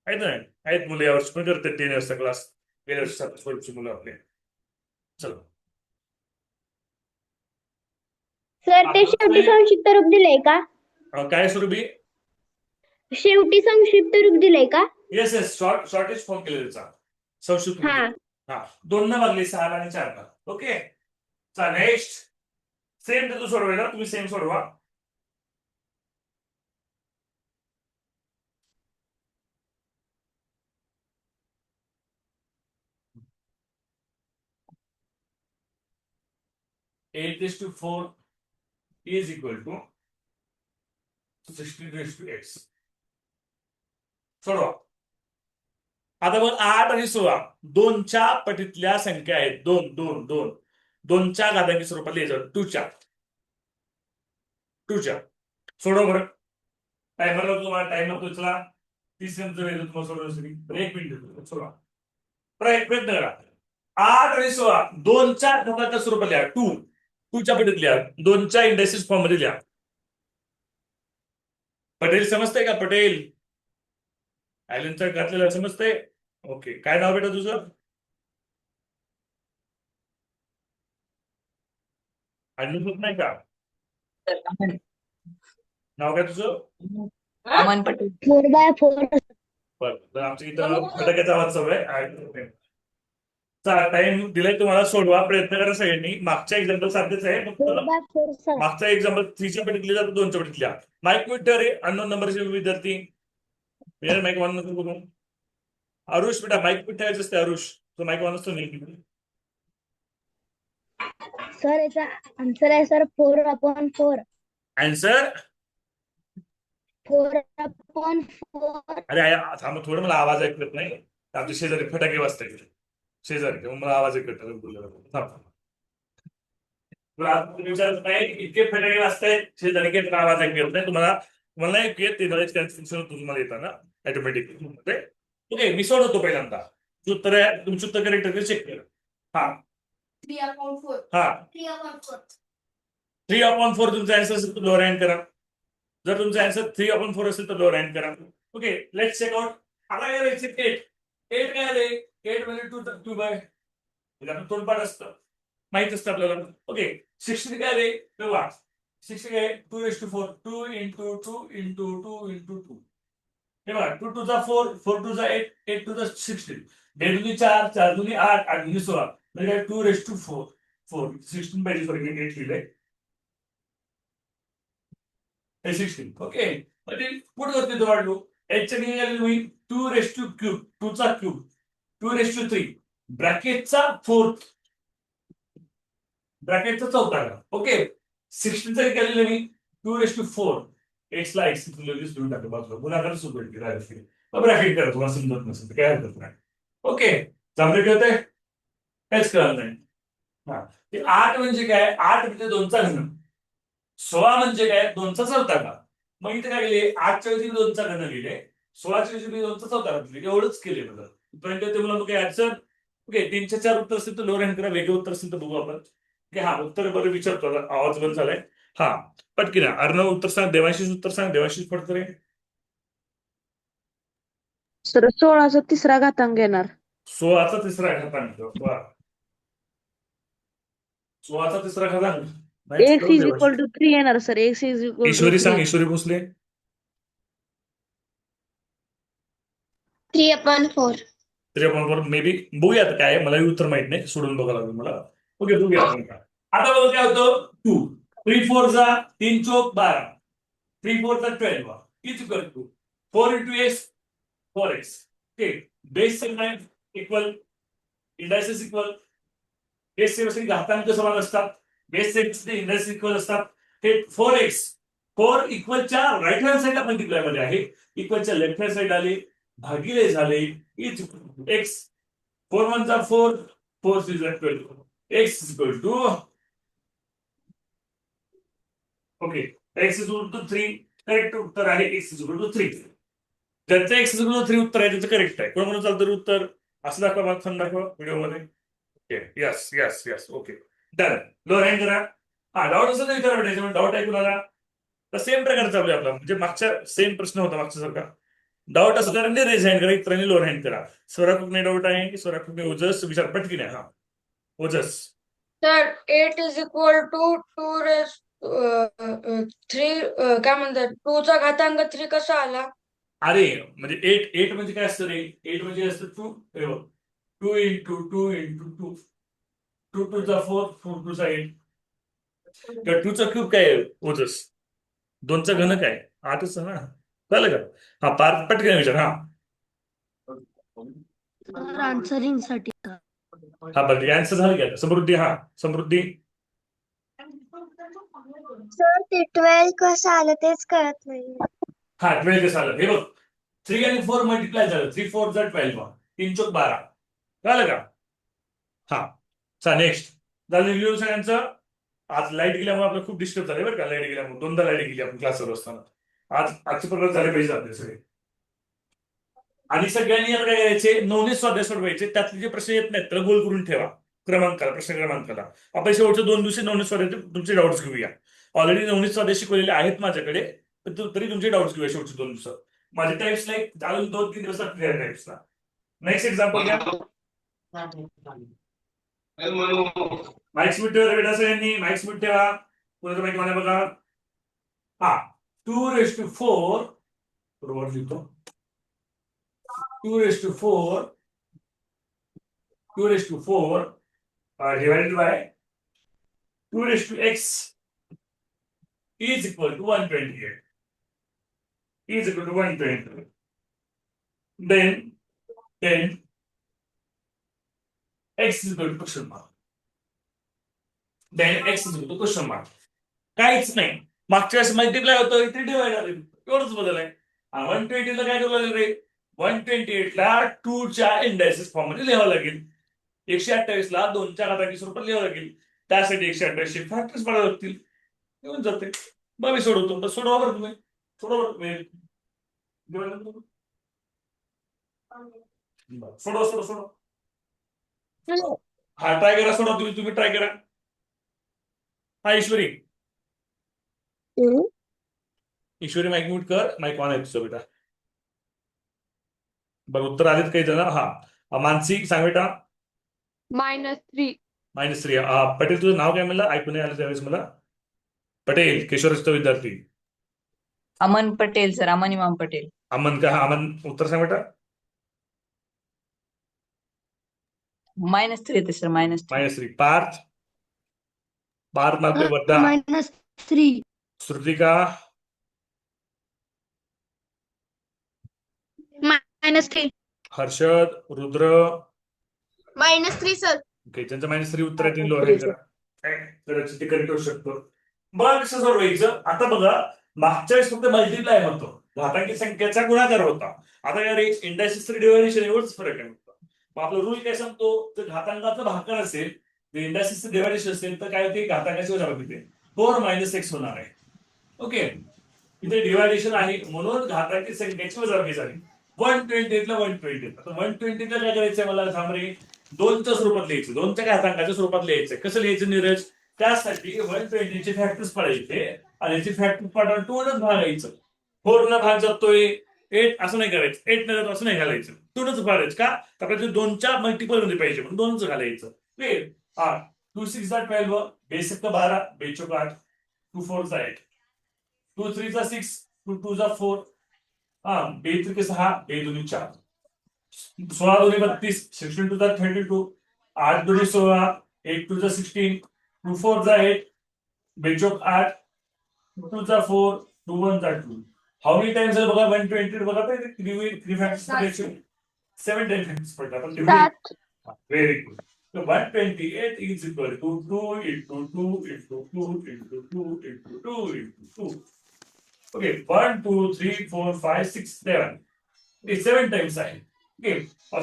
आहेत ना, आहेत मुलं यावर्षी पण करतात एनएमएसचा क्लास. गेल्या वर्षी 7वी वर्षी मुलं आपले. चला, सर ते शेवटी संक्षिप्त रूप दिलंय का? काय स्वरूपी? शेवटी संक्षिप्त रूप दिलंय का? येस येस, शॉर्टेज फॉर्म केलेला त्याचा संक्षिप्त. हा. हा, 2 न भागले 6 आणि 4 ना. ओके, चला नेक्स्ट. सेम देतो सोडवायला, तुम्ही same सोडवा.8⁴ is equal to 16⁻x. सोडवा. आता बघ, 8 आणि 16 2च्या पटीतल्या संख्या आहेत. 2च्या घातांकी स्वरूपात लिहायचं. 2च्या सोडव बरं. टायमर लावतो तुम्हाला, टाइमर तुझला 30 सेकंद वेळ देतो तुम्हाला सोडवण्यासाठी. 1 मिनिट देतो, सोडवा. प्रयत्न करा. 8 आणि 16 2च्या घातांच्या स्वरूपात लिहा. 2च्या पटीत लिहा. 2च्या इंडेक्सिस फॉर्म मध्ये लिहा. पटेल समजतंय का? पटेल ॲलनचं घातलेलं समजतंय? ओके, काय नाव बेटा तुझं? अजून नाही का नाव? काय तुझं? अमन पटेल. 4/4. बरं, तर आमच्या इथं फटाक्याचा आवाज चालू आहे. टाइम दिलाय तुम्हाला, सोडवा. प्रयत्न करा सगळ्यांनी. मागच्या एक्झाम्पल सारखेच आहे, फक्त 4/4 सर. मागचा एक्झाम्पल 3च्या पटीतली जातो, 2च्या पटीतल्या. माईक मिटर रे अननोन नंबरचे विद्यार्थी. माईक वन नंतर बघून. अरुष बेटा, माईक मिट ठेवायचं असते. अरुष, तो माईक वन असतो नाही. सर याचा आन्सर आहे सर 4/4. आन्सर 4/4. अरे थांब थोडं, मला आवाज ऐकू येत नाही. आमच्या शेजारी फटाके वाजताय, शेजारी, तेव्हा मला आवाज ऐकू येतो. विचारत नाही इतके फटाके वाजतायत शेजारी, काही आवाज ऐकू येत नाही तुम्हाला नाही ऐकू येत. ते नॉलेज कॅन्सल तुम्हाला येतं ना ऑटोमॅटिकली. ओके, मी सोडवतो पहिल्यांदा. तुमची उत्तर करेक्ट चेक करा. हा 3/4. हा 3/4 तुमचा आन्सर असेल तर लोअर हँड करा. जर तुमचा आन्सर 3/4 असेल तर लोअर हँड करा. Okay, let's check out. आता काय करायचं? 8 काय आले? 8 म्हणजे 2 बाय तोंडपाठ असतं, माहित असतं आपल्याला. ओके, 16 काय आले? तेव्हा 16 काय? 2⁴. 2 into 2 into 2 into 2. हे बघा, 2 2 जा 4, 4 2 जा 8, 8 2 जा 16. 8 2 4, 4 2 8, 8 2 16. म्हणजे 2⁴. 16 पाहिजे, सॉरी 8 लिहिलंय. 16. ओके, म्हणजे पुढे करते वाढलो. एचच्या निघाले तुम्ही 2⁵, 2चा क्यूब, 2⁵, ब्रॅकेटचा 4th, ब्रॅकेटचा 4था. ओके, 16चा निघालेलं मी 2⁴. एक्सला एक्स लगेच देऊन टाकतो बाजूला, गुणाकार सुरू ब्रॅकेट करा. तुम्हाला समजत नसेल तर काय हरकत नाही. ओके, जमले कळतंय? काहीच कळलं नाही. हा, ते 8 म्हणजे काय? 8 म्हणजे 2चा घन. 16 म्हणजे काय? 2चा 4था घन. मग इथे काय केले? 8च्या ऐवजी 2चा घन लिहिले, 16च्या ऐवजी 2चा 4था घन लिहिले. एवढंच केले बघा. पर्यंत ते मला काय आन्सर? ओके, 3च्या 4 उत्तर असेल तर लोअर हँड करा. वेगळे उत्तर असेल तर बघू आपण. की हा उत्तर बरं विचारतो. आवाज बंद झालाय. हा, पटकी ना. अर्णव उत्तर सांग. देवाशीष उत्तर सांग. देवाशीष पडतरे. सर 16चा 3रा घातांक येणार. 16चा तिसरा घातांक वा 16चा तिसरा घातांक नाही, एक्स करून इज दे इक्वल वाटतं. टू 3 येणार sir. X is equal to Ishwari सांग, 3. ईश्वरी भोसले. 3/4. 3/4 may be. बघूया आता काय आहे, मलाही उत्तर माहित नाही, सोडून बघायला लागेल मला. ओके, बघूया आपण काय. आता बघा काय होतं 2 3 4 जा 3 चौक 12 3 4 जा 12 is equal to 4 into X 4x. Okay, base segment equal, indices equal. Base segment घातांक समान असतात, बेस सेगमेंट इंडायसेस इक्वल असतात. हे 4x 4 इक्वलच्या राईट हँड साईडला मल्टिप्लाय मध्ये आहे, इक्वलच्या लेफ्ट हँड साईड आले भागिले झाले इज एक्स. 4 1 जा 4 4 6 जा 12 X is equal to, okay, X is equal to 3. Correct उत्तर आहे एक्स इज इक्वल टू 3. ज्याचं एक्स इज इक्वल टू 3 उत्तर आहे त्याचं करेक्ट आहे. कोण म्हणून चालतं उत्तर असं दाखवा, मला थांब दाखवा व्हिडिओमध्ये. Yes yes yes, okay, done. Lower hand करा. हा, डाऊट असं नाही विचारा, डाऊट आहे कुणाला तर सेम प्रकार चालू आहे आपला, म्हणजे मागच्या सेम प्रश्न होता मागच्या सारखा. डाऊट असं करा, रेज हँड करा, इतरांनी लोअर हँड करा. स्वरा कुठे डाऊट आहे की स्वरा कुठे ओजस विचार पटकी नाही. हा, Ojas. Sir 8 is equal to 2 raise 3 काय म्हणतात 2 चा घातांक 3 कसा आला? अरे म्हणजे 8 म्हणजे काय असतं रे? 8 म्हणजे असतं 2 2 इंटू 2 इंटू 2 2 2 चा 4 4 2 चा 8. तर 2 चा क्यूब काय आहे ओजस? 2 चा घन काय? 8च ना, कळलं का? हा, पार पटकन विचार. हा आन्सरिंग साठी का? हा, बरं आन्सर झालं की आता. समृद्धी. हा, समृद्धी. सर ते 12 कसं आलं तेच कळत नाही. हा, 12 कसं आलं हे बघ. 3 आणि 4 मल्टिप्लाय झालं. 3 4 जा 12 3 चौक 12. कळलं का? हा, चला नेक्स्ट. झालं लिहून सगळ्यांचं. आज लाईट गेल्यामुळे आपलं खूप डिस्टर्ब झाले बरं का. लाईट गेल्यामुळे 2दा लाईट गेली आपण क्लासवर असताना. आजचे प्रकार झाले पाहिजे आपले सगळे. आणि सगळ्यांनी आता काय करायचे, नवनीत स्वाध्याय सोडवायचे. त्यातले जे प्रश्न येत नाहीत त्याला गोल करून ठेवा क्रमांकाला, प्रश्न क्रमांकाला. आपण शेवटच्या 2 दिवशी नवनीत स्वाध्याय तुमचे डाऊट्स घेऊया. ऑलरेडी नवनीत स्वाध्याय शिकवलेले आहेत माझ्याकडे, पण तरी तुमचे डाऊट्स घेऊया शेवटचे 2 दिवसात. माझे टाइप्स लाईक अजून 2-3 दिवसात क्लिअर टाइप्सला. नेक्स्ट एक्झाम्पल घ्या. माईक्स म्यूट ठेवा बेटा सगळ्यांनी, माईक्स म्यूट ठेवा. कोणाचं माईक मला बघा. हा, 2⁴ बरोबर लिहितो. 2⁴ divided by 2x is equal to 128. Is equal to 120. Then x is equal to question mark. Then x is equal to question mark. काहीच नाही. मागच्या वेळेस मल्टिप्लाय होतं, इथे डिवाइड आले. एवढंच बदल आहे. 120 ला काय करू लागेल रे? 128 ला 2 च्या इंडायसेस फॉर्म मध्ये लिहावं लागेल. 128 ला 2 च्या घातांकी स्वरूपात लिहावं लागेल. त्यासाठी 128 फॅक्टर्स पडावे लागतील. येऊन जाते. मग मी सोडवतो. तर सोडवा बरं तुम्ही. सोडवा सोडवा. हा, ट्राय करा. सोडवा तुम्ही ट्राय करा. हा, ईश्वरी माईक म्यूट कर. माईक ऑन आहे तुझं बेटा. बरं, उत्तर आलेत काही जण. हा, मानसी सांग बेटा. -3. हा, पटेल तुझं नाव काय म्हणलं? ऐकून नाही आलं त्यावेळेस मला. पटेल, केशवरचा विद्यार्थी. अमन पटेल सर, अमन इमाम पटेल. अमन का? हा, अमन उत्तर सांग बेटा. -3 येते सर, -3. पार्थ मागते वर्धा. -3. श्रुतिका. -3. हर्षद. रुद्र. -3 सर. ओके, ज्यांचं -3 उत्तर आहे त्यांनी लोअर हँड करा. कदाचित ते करेक्ट होऊ शकतो. बघा कसं सोडवायचं. आता बघा, मागच्या वेळेस फक्त मल्टिप्लाय होतो, घातांकी संख्येचा गुणाकार होता. आता या इंडायसेस डिव्हायडेशन एवढंच फरक आहे. मग आपला रूल काय सांगतो, जर घातांकाचा भागाकार असेल, इंडायसेस डिव्हायडेशन असेल तर काय होते, घातांकाची वजाबाकी 4 - x होणार आहे. ओके, इथे डिव्हायडेशन आहे म्हणून घातांकी संख्येची वजाबाकी झाली. 128 ला 120. आता 120 ला काय करायचंय मला सांग रे? 2च्या स्वरूपात लिहायचं, 2च्या घातांकाच्या स्वरूपात लिहायचं. कसं लिहायचं नीरज? त्यासाठी 120 चे फॅक्टर्स पडायचे आणि याचे फॅक्टर्स पाडून 2 न भागायचं. 4 न भाग जातोय 8 असं नाही करायचं, 8 नाही असं नाही घालायचं, 2च घालायचं. का तर आपल्याला 2च्या मल्टिपल मध्ये पाहिजे म्हणून 2च घालायचं. ओके. हा 2 6 12, बेस 12, बेचोक 8, 2 4 8, 2 3 6, 2 2 4, हा बे 3 6, बे 2 4, 16 2 32, 16 2 32, 8 2 16, 8 2 16, 2 4 8, बेचोक 8, 2 4, 2 1 2. हाऊ मेनी टाइम्स बघा 120 बघा ते 3 फॅक्टर्स पडायचे, 7 10 फॅक्टर्स पडतात. 7. Very good. So 128 is equal to 2 into 2 into 2 into 2 into 2 into 2. Okay, 1 2 3 4 5 6 7. Okay, 7 times आहे. Okay,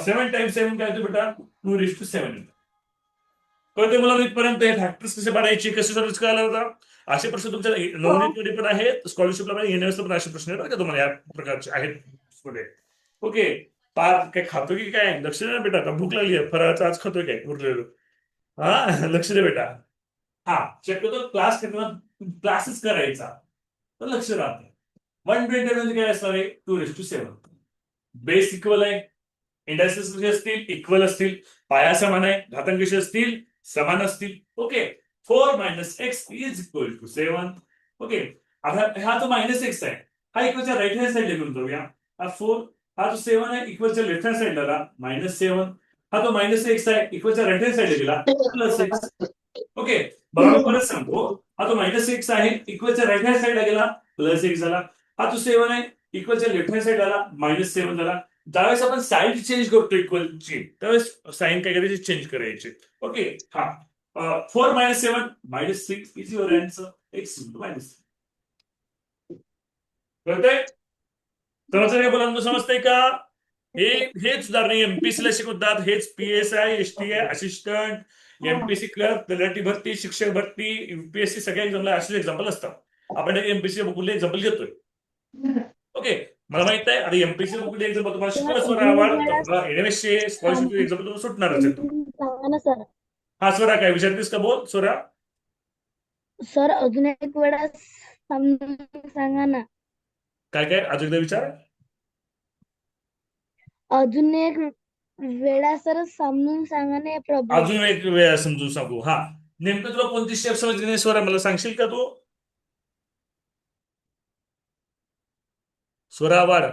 7 times 7 काय होतं बेटा? 2 raised to 7. कळते मला इथपर्यंत हे फॅक्टर्स कसे भरायचे, कसे सर्विस करायला होता. असे प्रश्न तुमच्या नवनीतमध्ये पण आहेत, स्कॉलरशिपला पण युनिव्हर्सिटी पण असे प्रश्न आहेत बरं का तुम्हाला या प्रकारचे आहेत पुढे. ओके. पार काय खातो की काय, लक्ष दे ना बेटा, का भूक लागली आहे, फराळाचं आज खातोय काय उरलेलं. हा लक्ष दे बेटा. हा शक्यतो क्लासेस करायचा तर लक्ष राहते. 120 म्हणजे काय असणार आहे? 2 raised to 7. बेस इक्वल आहे, इंडायसेस कसे असतील? इक्वल असतील. पाया समान आहे, घातांक कसे असतील? समान असतील. Okay. 4 - x is equal to 7. Okay. आता हा जो -x आहे हा इक्वलच्या राईट हँड साईडला घेऊन जाऊया. हा 4, हा जो 7 आहे इक्वलच्या लेफ्ट हँड साईडला -7. हा जो -x आहे इक्वलच्या राईट हँड साईडला गेला +x. ओके. बघा मी परत सांगतो, हा जो -x आहे इक्वलच्या राईट हँड साईडला गेला +x झाला. हा जो 7 आहे इक्वलच्या लेफ्ट हँड साईडला आला -7 झाला. ज्यावेळेस आपण साईड चेंज करतो इक्वलची त्यावेळेस साईन काय करायची? चेंज करायची. ओके. हा 4 - 7 -6 इज युअर आन्सर. x * -3. कळतंय? समजतंय मुलांना? समजतंय का? हेच उदाहरण एमपीसीला शिकवतात, हेच PSI STI assistant, MPC clerk, तलाठी भरती, शिक्षक भरती, युपीएससी सगळ्या एक्झामला असेच एक्झाम्पल असतात. आपण एमपीसी बुकले एक्झाम्पल घेतोय. ओके. मला माहित आहे आता एमपीसी बुकले एक्झाम्पल तुम्हाला शिकवलं स्वरा आवाज एनएमएससी स्कॉलरशिप एक्झाम्पल तुम्हाला सुटणारच आहे. सांगा ना सर. हा स्वरा काय विचारतेस का? बोल स्वरा. सर अजून एक वेळा समजून सांगा ना. काय काय अजून एकदा विचार. अजून एक वेळा सर समजून सांगा ना प्रॉब्लेम. अजून एक वेळा समजून सांगू. हा नेमकं तुला कोणती स्टेप समजली नाही स्वरा, मला सांगशील का तू? स्वरा वाढ.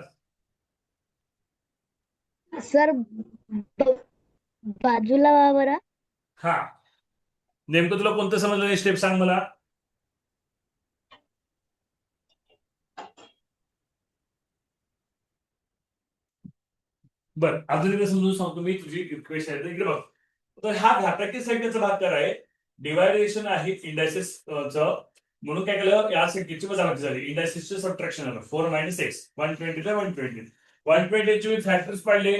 सर बाजूला वा बरं. हा नेमकं तुला कोणतं समजलं नाही स्टेप सांग मला. बर अजून एकदा समजून सांगतो मी तुझी रिक्वेस्ट आहे इकडे बघ. तर हा घातांकी संख्येचा भागाकार आहे, डिवायडेशन आहे इंडायसेस म्हणून काय केलं? या संख्येची वजाबाकी झाली, इंडायसेसचे सबट्रॅक्शन आलं. 4 - x 120 ला 120, 120 चे फॅक्टर्स पाडले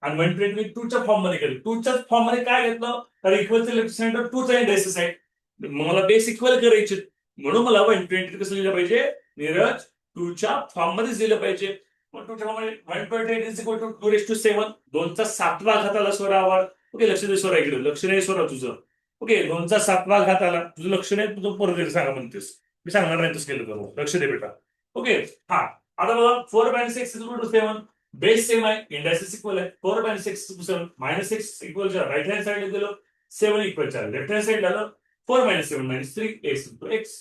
आणि 120 2च्या फॉर्म मध्ये केले. 2च्या फॉर्म मध्ये काय घेतलं तर इक्वलचं लेफ्ट साइड 2चा इंडायसेस आहे. मला बेस इक्वल करायचे म्हणून मला 120 कसं लिहिलं पाहिजे? नीरज 2च्या फॉर्म मध्येच लिहिलं पाहिजे. 128 is equal to 2 raised to 7. 2चा 7वा घात आला स्वरा आवाज. ओके लक्ष दे स्वरा, इकडे लक्ष नाही स्वरा तुझं. ओके 2चा 7वा घात आला, तुझं लक्ष नाही, तुझं परत सांगा म्हणतेस, मी सांगणार नाही तसं केलं करू. लक्ष दे बेटा. ओके. हा आता बघा 4 - 6 is equal to 7. Base same आहे, इंडायसेस इक्वल आहे. 4 - 6 = 7, -6 इक्वलच्या राईट हँड साईडला गेलो, 7 इक्वलच्या लेफ्ट हँड साईडला आलं. 4 - 7 - 3 x * x.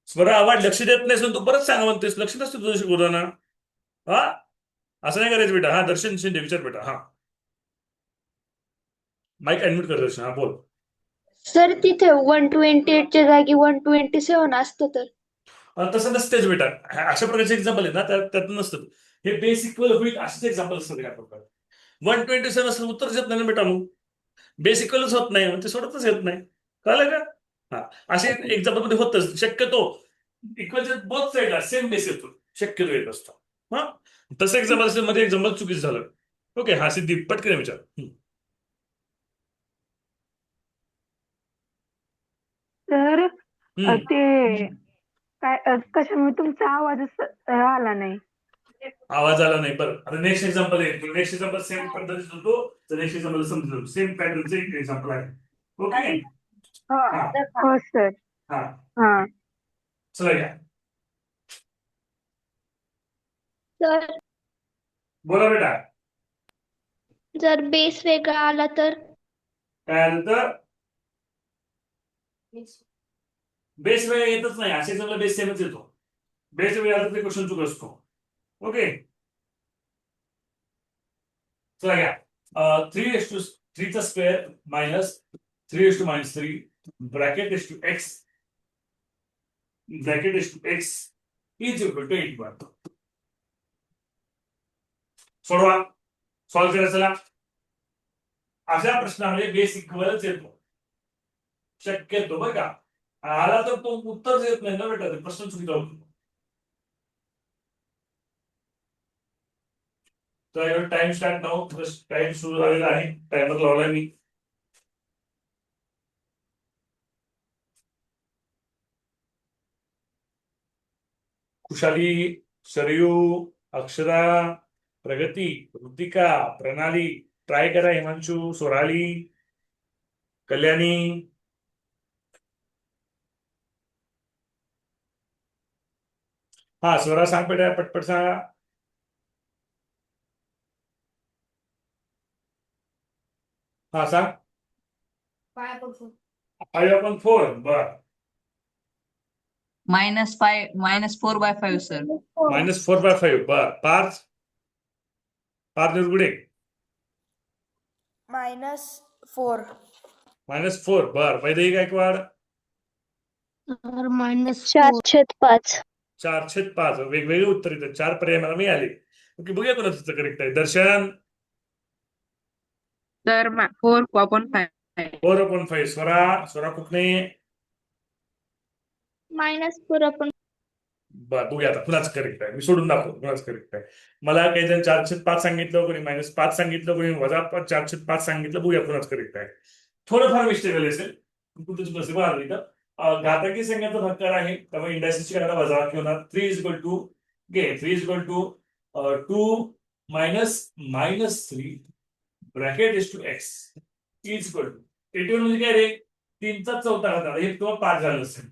स्वरा आवाज लक्ष देत नाही, तू परत सांगा म्हणतेस, लक्ष नसतं तुझं शिकवताना. हा असं नाही करायचं बेटा. हा दर्शन शिंदे विचार बेटा. हा माईक अनम्यूट कर दर्शन. हा बोल. सर तिथे 128 च्या जागी 127 असतं तर? तसं नसतेच बेटा. अशा प्रकारचे एक्झाम्पल आहे ना त्यात नसतं. हे बेस इक्वल होईल असेच एक्झाम्पल असतात काय प्रकार. 127 असं उत्तरच येत नाही ना बेटा. मग बेस इक्वलच होत नाही, ते सोडतच येत नाही. कळलं का? हा असे एक्झाम्पल मध्ये होतच शक्यतो इक्वलच्या बोथ साईडला सेम बेस येतो, शक्यतो येत असतो. हा तसं एक्झाम्पल असेल मध्ये एक्झाम्पल चुकीचं झालं. ओके. हा सिद्धी पटकन विचार. तर ते काय कशामुळे तुमचा आवाजच आला नाही. आवाज आला नाही. बरं आता नेक्स्ट एक्झाम्पल आहे. नेक्स्ट एक्झाम्पल सेम पद्धतीत होतो, तर नेक्स्ट एक्झाम्पल समजून सेम पॅटर्नचं एक एक्झाम्पल आहे. ओके. हो सर. हा हा चला घ्या. सर बोला बेटा. जर बेस वेगळा आला तर काय आलं तर बेस वेळ येतच नाही, असे सगळं बेस सेमच येतो. बेस वेळ आला तर ते क्वेश्चन चूक असतो. ओके, चला घ्या. 3 चा square minus 3 bracket S to X is equal to 81. सोडवा, सॉल्व्ह करा. चला, अशा प्रश्नामध्ये बेस इक्वलच येतो शक्यतो, बरं का. आला तर तो उत्तर येत नाही ना बेटा, ते प्रश्न चुकीचा होतो. तर टाइम स्टार्ट नाव, टाइम सुरू झालेला आहे. टायमर लावलाय मी. खुशाली, सरयू, अक्षरा, प्रगती, ऋतिका, प्रणाली, ट्राय करा. हिमांशू, सोराली, कल्याणी, हा स्वरा सांग बेटा, पटपट सांगा. हा सांग. 5/4. बर, -4/5 सर. -4/5. बर, पाच निर्गुडे. -4. -4. बर, वैदेही गायकवाड. -4/5. 4/5. वेगवेगळे उत्तर येतात, 4 पर्याय मला मिळाले. ओके, बघूया कोणाचं करेक्ट आहे. दर्शन. सर 4/5. 4/5. स्वरा कुकणे. -4 बर, बघूया आता कुणाचं करेक्ट आहे. मी सोडून दाखवतो कुणाचं करेक्ट आहे. मला काही जण 4/5 सांगितलं, कोणी -5 सांगितलं, कोणी -4/5 सांगितलं. बघूया कुणाचं करेक्ट आहे. थोडंफार मिस्टेक झाली असेल, तुमचं नशीब आलं इथं. घातांकी संख्याचा भागाकार आहे, त्यामुळे इंडायसिसची करायला वजाबाकी होणार. 3 equal to 2 -3 bracket S to X is equal to 81 म्हणजे काय रे, 3/4 घात. हे तुम्हाला 5 झालं असेल.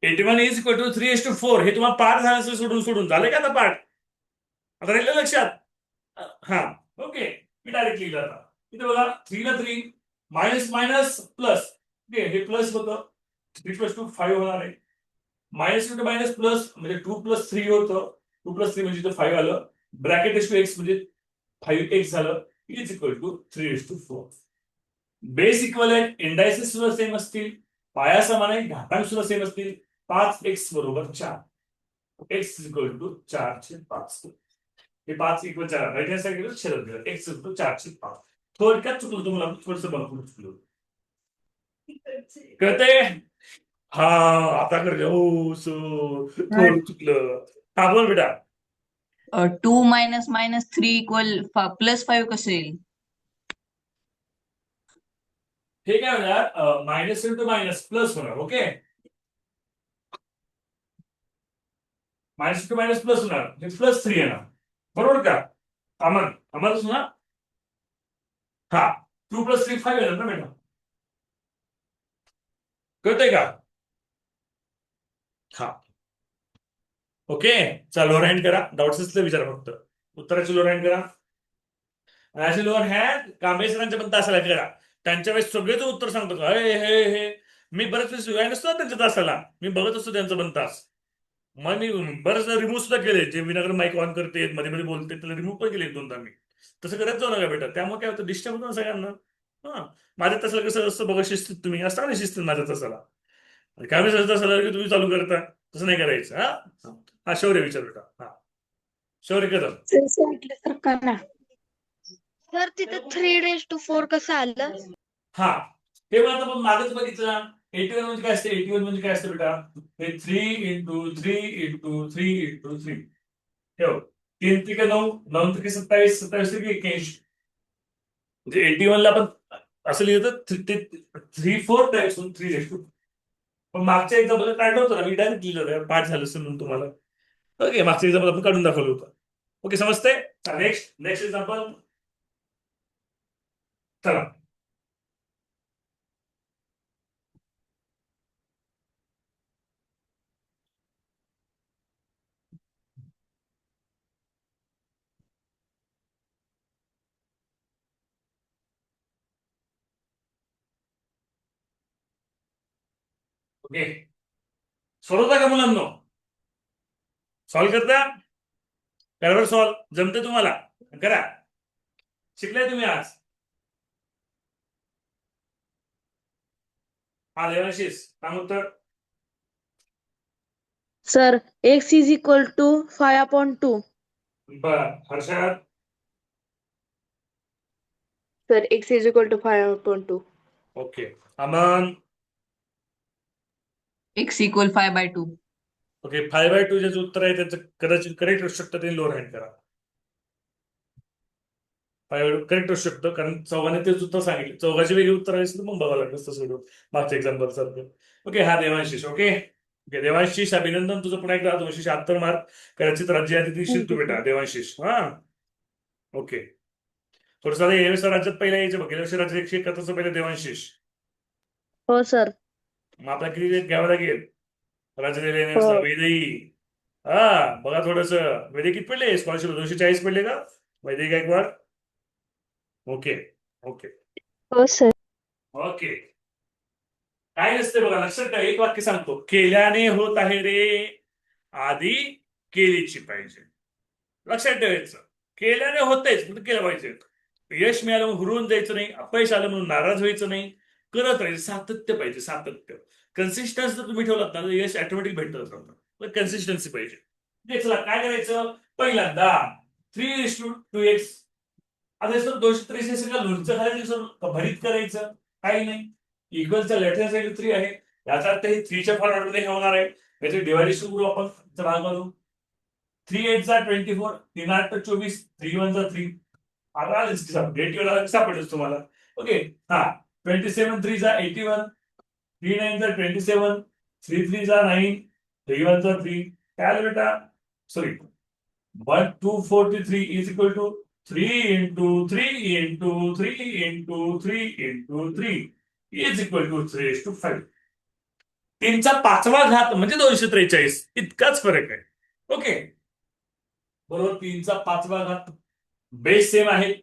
81 इज इक्वल टू 3/4. हे तुम्हाला 5 झालं असेल. सोडून झालं का आता पाठ? आता राहिलं लक्षात? हा, ओके. मी डायरेक्ट लिहिलं आता. इथे बघा, 3 ला 3 मायनस मायनस प्लस. हे प्लस होतं, 3+2 5 होणार आहे. मायनस इंटू मायनस प्लस म्हणजे 2+3 होतं. 2+3 म्हणजे 5 आलं. ब्रॅकेट एस टू एक्स म्हणजे 5x झालं. Is equal to 3/4. Base equal आहे, इंडायसेस सुद्धा सेम असतील, पाया समान आहे, घातांक सुद्धा सेम असतील. 5x बरोबर 4. x equal to 4/5. हे 5 इक्वल 4 राईट हँड साईड छेदत गेलं. x equal to 4/5. थोडक्यात चुकलं तुम्हाला, थोडंसं बघून चुकलं. कळतंय? हा, आता कर. हो, सो थोडं चुकलं. हा, बोल बेटा. 2 - -3 = +5 कसं येईल? हे काय होणार, मायनस इंटू मायनस प्लस होणार. Okay, minus into minus plus होणार, +3 येणार. बरोबर का? आम्हाला ना. हा, 2+3 5 येणार ना बेटा. कळतंय का? हा, ओके. चला, लोअर हँड करा. डाऊट्स असले विचारा फक्त. उत्तराची लोअर हँड करा. आणि असे लोअर हँड कांबळे सरांच्या पण तासाला करा. त्यांच्या वेळेस सगळेच उत्तर सांगतात. हे मी बरेच वेळेस वेळ नसतो त्यांच्या तासाला, मी बघत असतो त्यांचा पण तास. मग मी बरेच रिमूव्ह सुद्धा केले. जे विनाकारण माईक ऑन करते, मध्ये मध्ये बोलते, त्याला रिमूव्ह पण केले 1-2दा मी. तसं करत जाऊ नका बेटा, त्यामुळे काय होतं, डिस्टर्ब होतं ना सगळ्यांना. हा, माझ्या तासाला कसं असतं बघा, शिस्तीत तुम्ही असता ना, शिस्तीत माझ्या तासाला. काय मी तासाला की तुम्ही चालू करता, तसं नाही करायचं. हा, शौर्य विचार बेटा. हा, शौर्य कदम. सर तिथं 3/4 कसं आलं? हा, हे मला आता पण मागच बघितलं. 81 म्हणजे काय असते? 81 म्हणजे काय असतं बेटा? हे 3 × 3 × 3 × 3 ठेव. 3 त्रिक 9, 9 त्रिक 27, 27 त्रिक 81. म्हणजे 81 ला आपण असं लिहिलं 3/4 टाइम्स 3/2. पण मागच्या एक्झाम्पल काढलं होतं ना मी, डायरेक्ट लिहिलं, पाठ झालं असेल म्हणून तुम्हाला. ओके, मागच्या एक्झाम्पल आपण काढून दाखवलं होतं. ओके, समजते? Next example. चला, ओके, सोडवता का मुलांनो? सॉल्व्ह करता? बरोबर सॉल्व्ह जमते तुम्हाला? करा. शिकलाय तुम्ही आज? हा देवाशिष काय उत्तर? Sir, x is equal to 5/2. बर Harshad? Sir x is equal to 5/2. Okay, Aman? x equal 5/2. Okay, 5/2 ज्याचं उत्तर आहे त्याचं कदाचित करेक्ट असू शकतं, ते लोअर हँड करा. 5/2 करेक्ट असू शकतं, कारण चौघाने तेच उत्तर सांगितलं. चौघाची वेगळी उत्तर आहे तर मग बघावं लागतं तसं सोडून मागच्या एक्झाम्पल सारखं. ओके, हा देवांशिष. ओके ओके, देवांशिष अभिनंदन तुझं. पुन्हा एकदा 276 मार्क. कदाचित राज्य अतिथी तू बेटा देवांशिष. हा ओके, थोडंसं आता यावेळेस राज्यात पहिला यायचं बघ. गेल्या वर्षी राज्यात 171 पहिलं देवांशिष. हो सर. मग आपला किती घ्यावं लागेल राज्यात हो. वैदेही? हा बघा थोडस, वैदेही किती पडले स्कॉलरशिप? 240 पडले का वैदेही गायकवाड? ओके ओके हो सर. ओके, काय नसते बघा, लक्षात ठेवा. एक वाक्य सांगतो, केल्याने होत आहे रे, आधी केलीची पाहिजे. लक्षात ठेवायचं, केल्याने होतेच म्हणून केलं पाहिजे. यश मिळालं म्हणून हुरवून जायचं नाही, अपयश आलं म्हणून नाराज व्हायचं नाही, करत राहायचं. सातत्य पाहिजे, सातत्य. कन्सिस्टन्स जर तुम्ही ठेवलात ना तर यश ऑटोमॅटिक भेटत राहतं, पण कन्सिस्टन्सी पाहिजे. ठीक, चला काय करायचं? पहिल्यांदा 3:2x. आता सर 263 का लोणचं घालायचं सर, भरीत करायचं? काही नाही. इक्वलच्या लेफ्ट हँड साईड 3 आहे, याचा अर्थ हे 3च्या फॉरवर्डमध्ये हे होणार आहे. याचे डिव्हायडेशन करू आपण. भाग करू. 3 8 जा 24, 3 8 24, 3 1 जा 3. आता डेट सापडेल तुम्हाला. ओके, हा 27 3 जा 81, 3 9 जा 27, 3 3 जा 9, 3 1 जा 3. काय आलं बेटा? Sorry, 1243 is equal to 3 into 3 into 3 into 3 into 3 is equal to 3:5. 3चा 5वा घात म्हणजे 243, इतकाच फरक आहे. ओके, बरोबर. 3चा 5वा घात, बेस सेम आहे.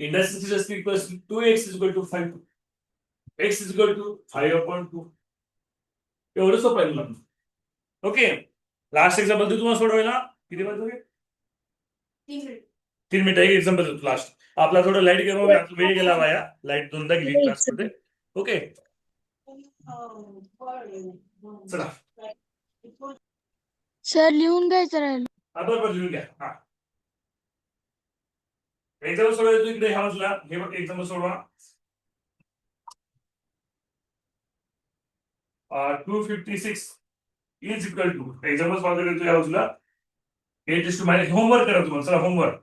Industry equal to 2x is equal to 5, x is equal to 5/2. एवढं सोपं आहे मुलांना. ओके, लास्ट एक्झाम्पल तुम्हाला सोडवायला किती वाजता? 3 मिनिटं. एक एक्झाम्पल देतो लास्ट. आपला थोडं लाईट गेलो, वेळ गेला वाया. लाईट दोनदा गेली क्लासमध्ये. ओके, चला. सर लिहून घ्यायचं राहिलं. हा बरोबर लिहून घ्या. हा एक्झाम्पल सोडवायचं इकडे ह्या बाजूला. हे बघ एक्झाम्पल सोडवा. 256 is equal to, example solve करतो या बाजूला. 8 होमवर्क करा तुम्हाला. चला होमवर्क.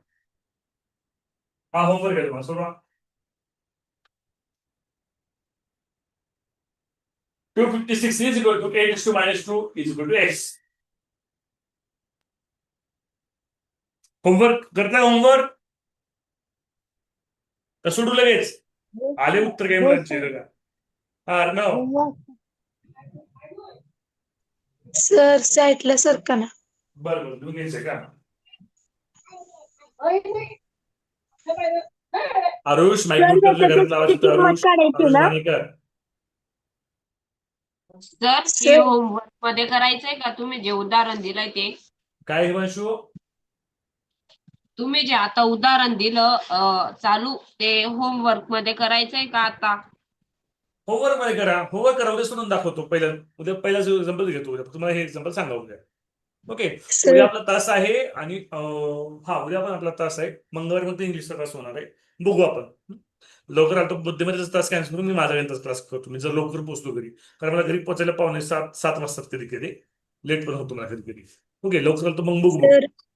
हा होमवर्क आहे तुम्हाला, सोडवा. 256 is equal to 8 - 2 is equal to x. Homework करता? होमवर्क तर सोडू लगेच. आले उत्तर काय मुलांचे बघा. हा अर्णव. सर साईटला सरका ना. बरं बरं, तुम्ही घ्यायचं का? आरुष माईक घरात लावायचं. आरुष मानेकर. सर हे होमवर्क मध्ये करायचंय का तुम्ही जे उदाहरण दिलंय ते? काय हिमांशू? तुम्ही जे आता उदाहरण दिलं चालू, ते होमवर्क मध्ये करायचंय का आता? होमवर्क मध्ये करा. होमवर्क करा, उद्या सोडून दाखवतो. उद्या पहिला एक्झाम्पल घेतो. उद्या तुम्हाला हे एक्झाम्पल सांगा उद्या. ओके, उद्या आपला तास आहे आणि हा उद्या पण आपला तास आहे. मंगळवारी फक्त इंग्लिशचा तास होणार आहे. बघू आपण. लवकर आलो बुद्धिमत्तेचा तास कॅन्सल करून मी माझा गणिताचा क्लास करतो. मी जर लवकर पोहोचतो घरी, कारण मला घरी पोहोचायला 6:45 वाजतात कधी कधी. लेट पण होतो मला कधी कधी. ओके, लवकर आलो तर मग बघू.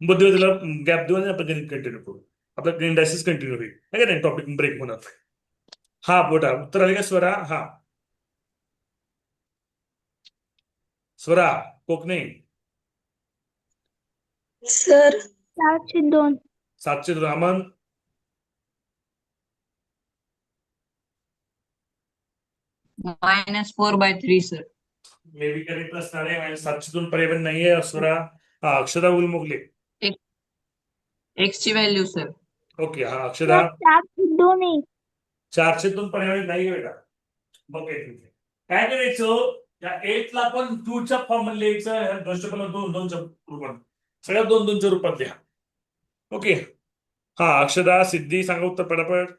बुद्धिमत्तेला गॅप देऊन आपण गणित कंटिन्यू करू. आपला गणित डायसिस कंटिन्यू होईल. काय नाही, टॉपिक ब्रेक होणार. हा बोटा उत्तर आले का स्वरा? हा स्वरा कोकणे. Sir 702. 702. Aman. -4/3 sir. May be correct असणार आहे. 702 पर्याय नाहीये स्वरा. हा अक्षदा उलमुगले. x ची व्हॅल्यू सर. ओके, हा अक्षदा. 402. 402 पर्याय नाही बेटा. मग काय करायचं? या 8 ला आपण 2च्या फॉर्म मध्ये लिहायचं, दशपला 2-2च्या रूपात, सगळ्या 2-2च्या रूपात लिहा. ओके. हा अक्षदा, सिद्धी सांगा उत्तर पटापट.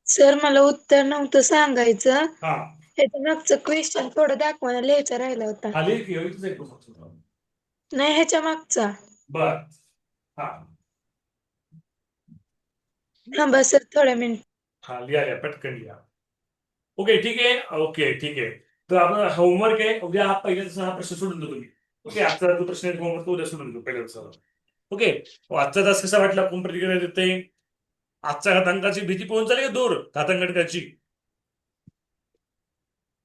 सर मला उत्तर नव्हतं सांगायचं. हा ह्याच्या मागचं क्वेश्चन थोडं दाखवायला लिहायचा राहिला होता. खाली की इथंच आहे तो. नाही ह्याच्या मागचा. बर. हा थांबा सर थोड्या मिनिट. हा लिहा पटकन लिहा. ओके ठीक आहे. ओके ठीक आहे. तर आपला होमवर्क आहे उद्या. हा पहिल्याचा हा प्रश्न सोडून दो तुम्ही. ओके आजचा जो प्रश्न आहे होमवर्क तो उद्या सोडून दो पहिल्याचा. ओके आजचा तास कसा वाटला, कोण प्रतिक्रिया देते? आजच्या घातांकाची भीती पोहोच झाली का दूर घातांकटकाची?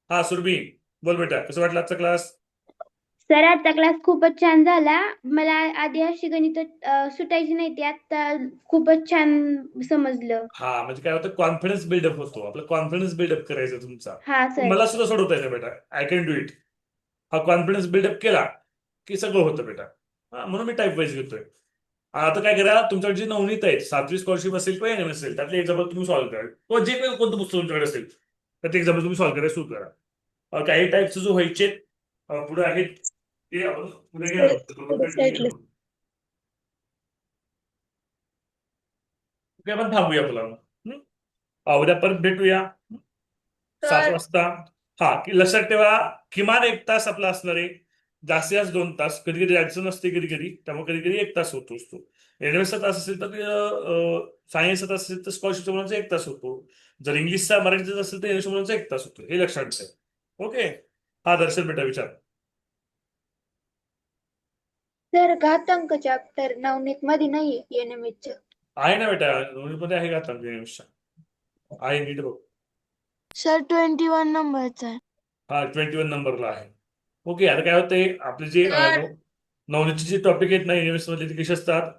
हा सुरभी बोल बेटा, कसं वाटलं आजचा क्लास? सर आजचा क्लास खूपच छान झाला. मला आधी अशी गणित सुटायची नाही ती, आता खूपच छान समजलं. हा म्हणजे काय होतं, कॉन्फिडन्स बिल्डअप होतो. आपला कॉन्फिडन्स बिल्डअप करायचा तुमचा. हा सर. मला सुद्धा सोडवता येतं बेटा, आय कॅन डू इट. हा कॉन्फिडन्स बिल्डअप केला की सगळं होतं बेटा. हा म्हणून मी टाईप वाईज घेतोय. आता काय करा, तुमच्याकडे जी नवनीत आहेत, 7वी स्कॉलरशिप असेल किंवा एनएम असेल, त्यातले एक्झाम्पल तुम्ही सॉल्व्ह करा, किंवा जे काही कोणतं पुस्तक तुमच्याकडे असेल तर ते एक्झाम्पल तुम्ही सॉल्व्ह करायला सुरू करा. काही टाईपचे जो व्हायचे पुढे आहेत ते आपण पुढे घ्या. ओके आपण थांबूया आपला. उद्या परत भेटूया 7 वाजता. हा की लक्षात ठेवा, किमान 1 तास आपला असणार आहे, जास्तीत जास्त 2 तास. कधी कधी अडचण असते, कधी कधी त्यामुळे कधी कधी 1 तास होतो असतो. एनएमएसचा तास असेल तर सायन्सचा तास असेल तर स्कॉलरशिपच्या मुलांचा 1 तास होतो. जर इंग्लिशचा मराठीचा असेल तर इंग्लिश मुलांचा 1 तास होतो. हे लक्षात ठेवा. ओके. हा दर्शन बेटा विचार. सर घातांक चॅप्टर नवनीत मध्ये नाहीये एनएमएच. आहे ना बेटा, मध्ये आहे का आता इंग्लिशचा? आहे नीट बघ. सर 21 नंबरचा आहे. हा 21 नंबरला आहे. ओके आता काय होतंय, आपले जे नवनीतचे जे टॉपिक आहेत ना इंग्लिश मधले ते कसे असतात,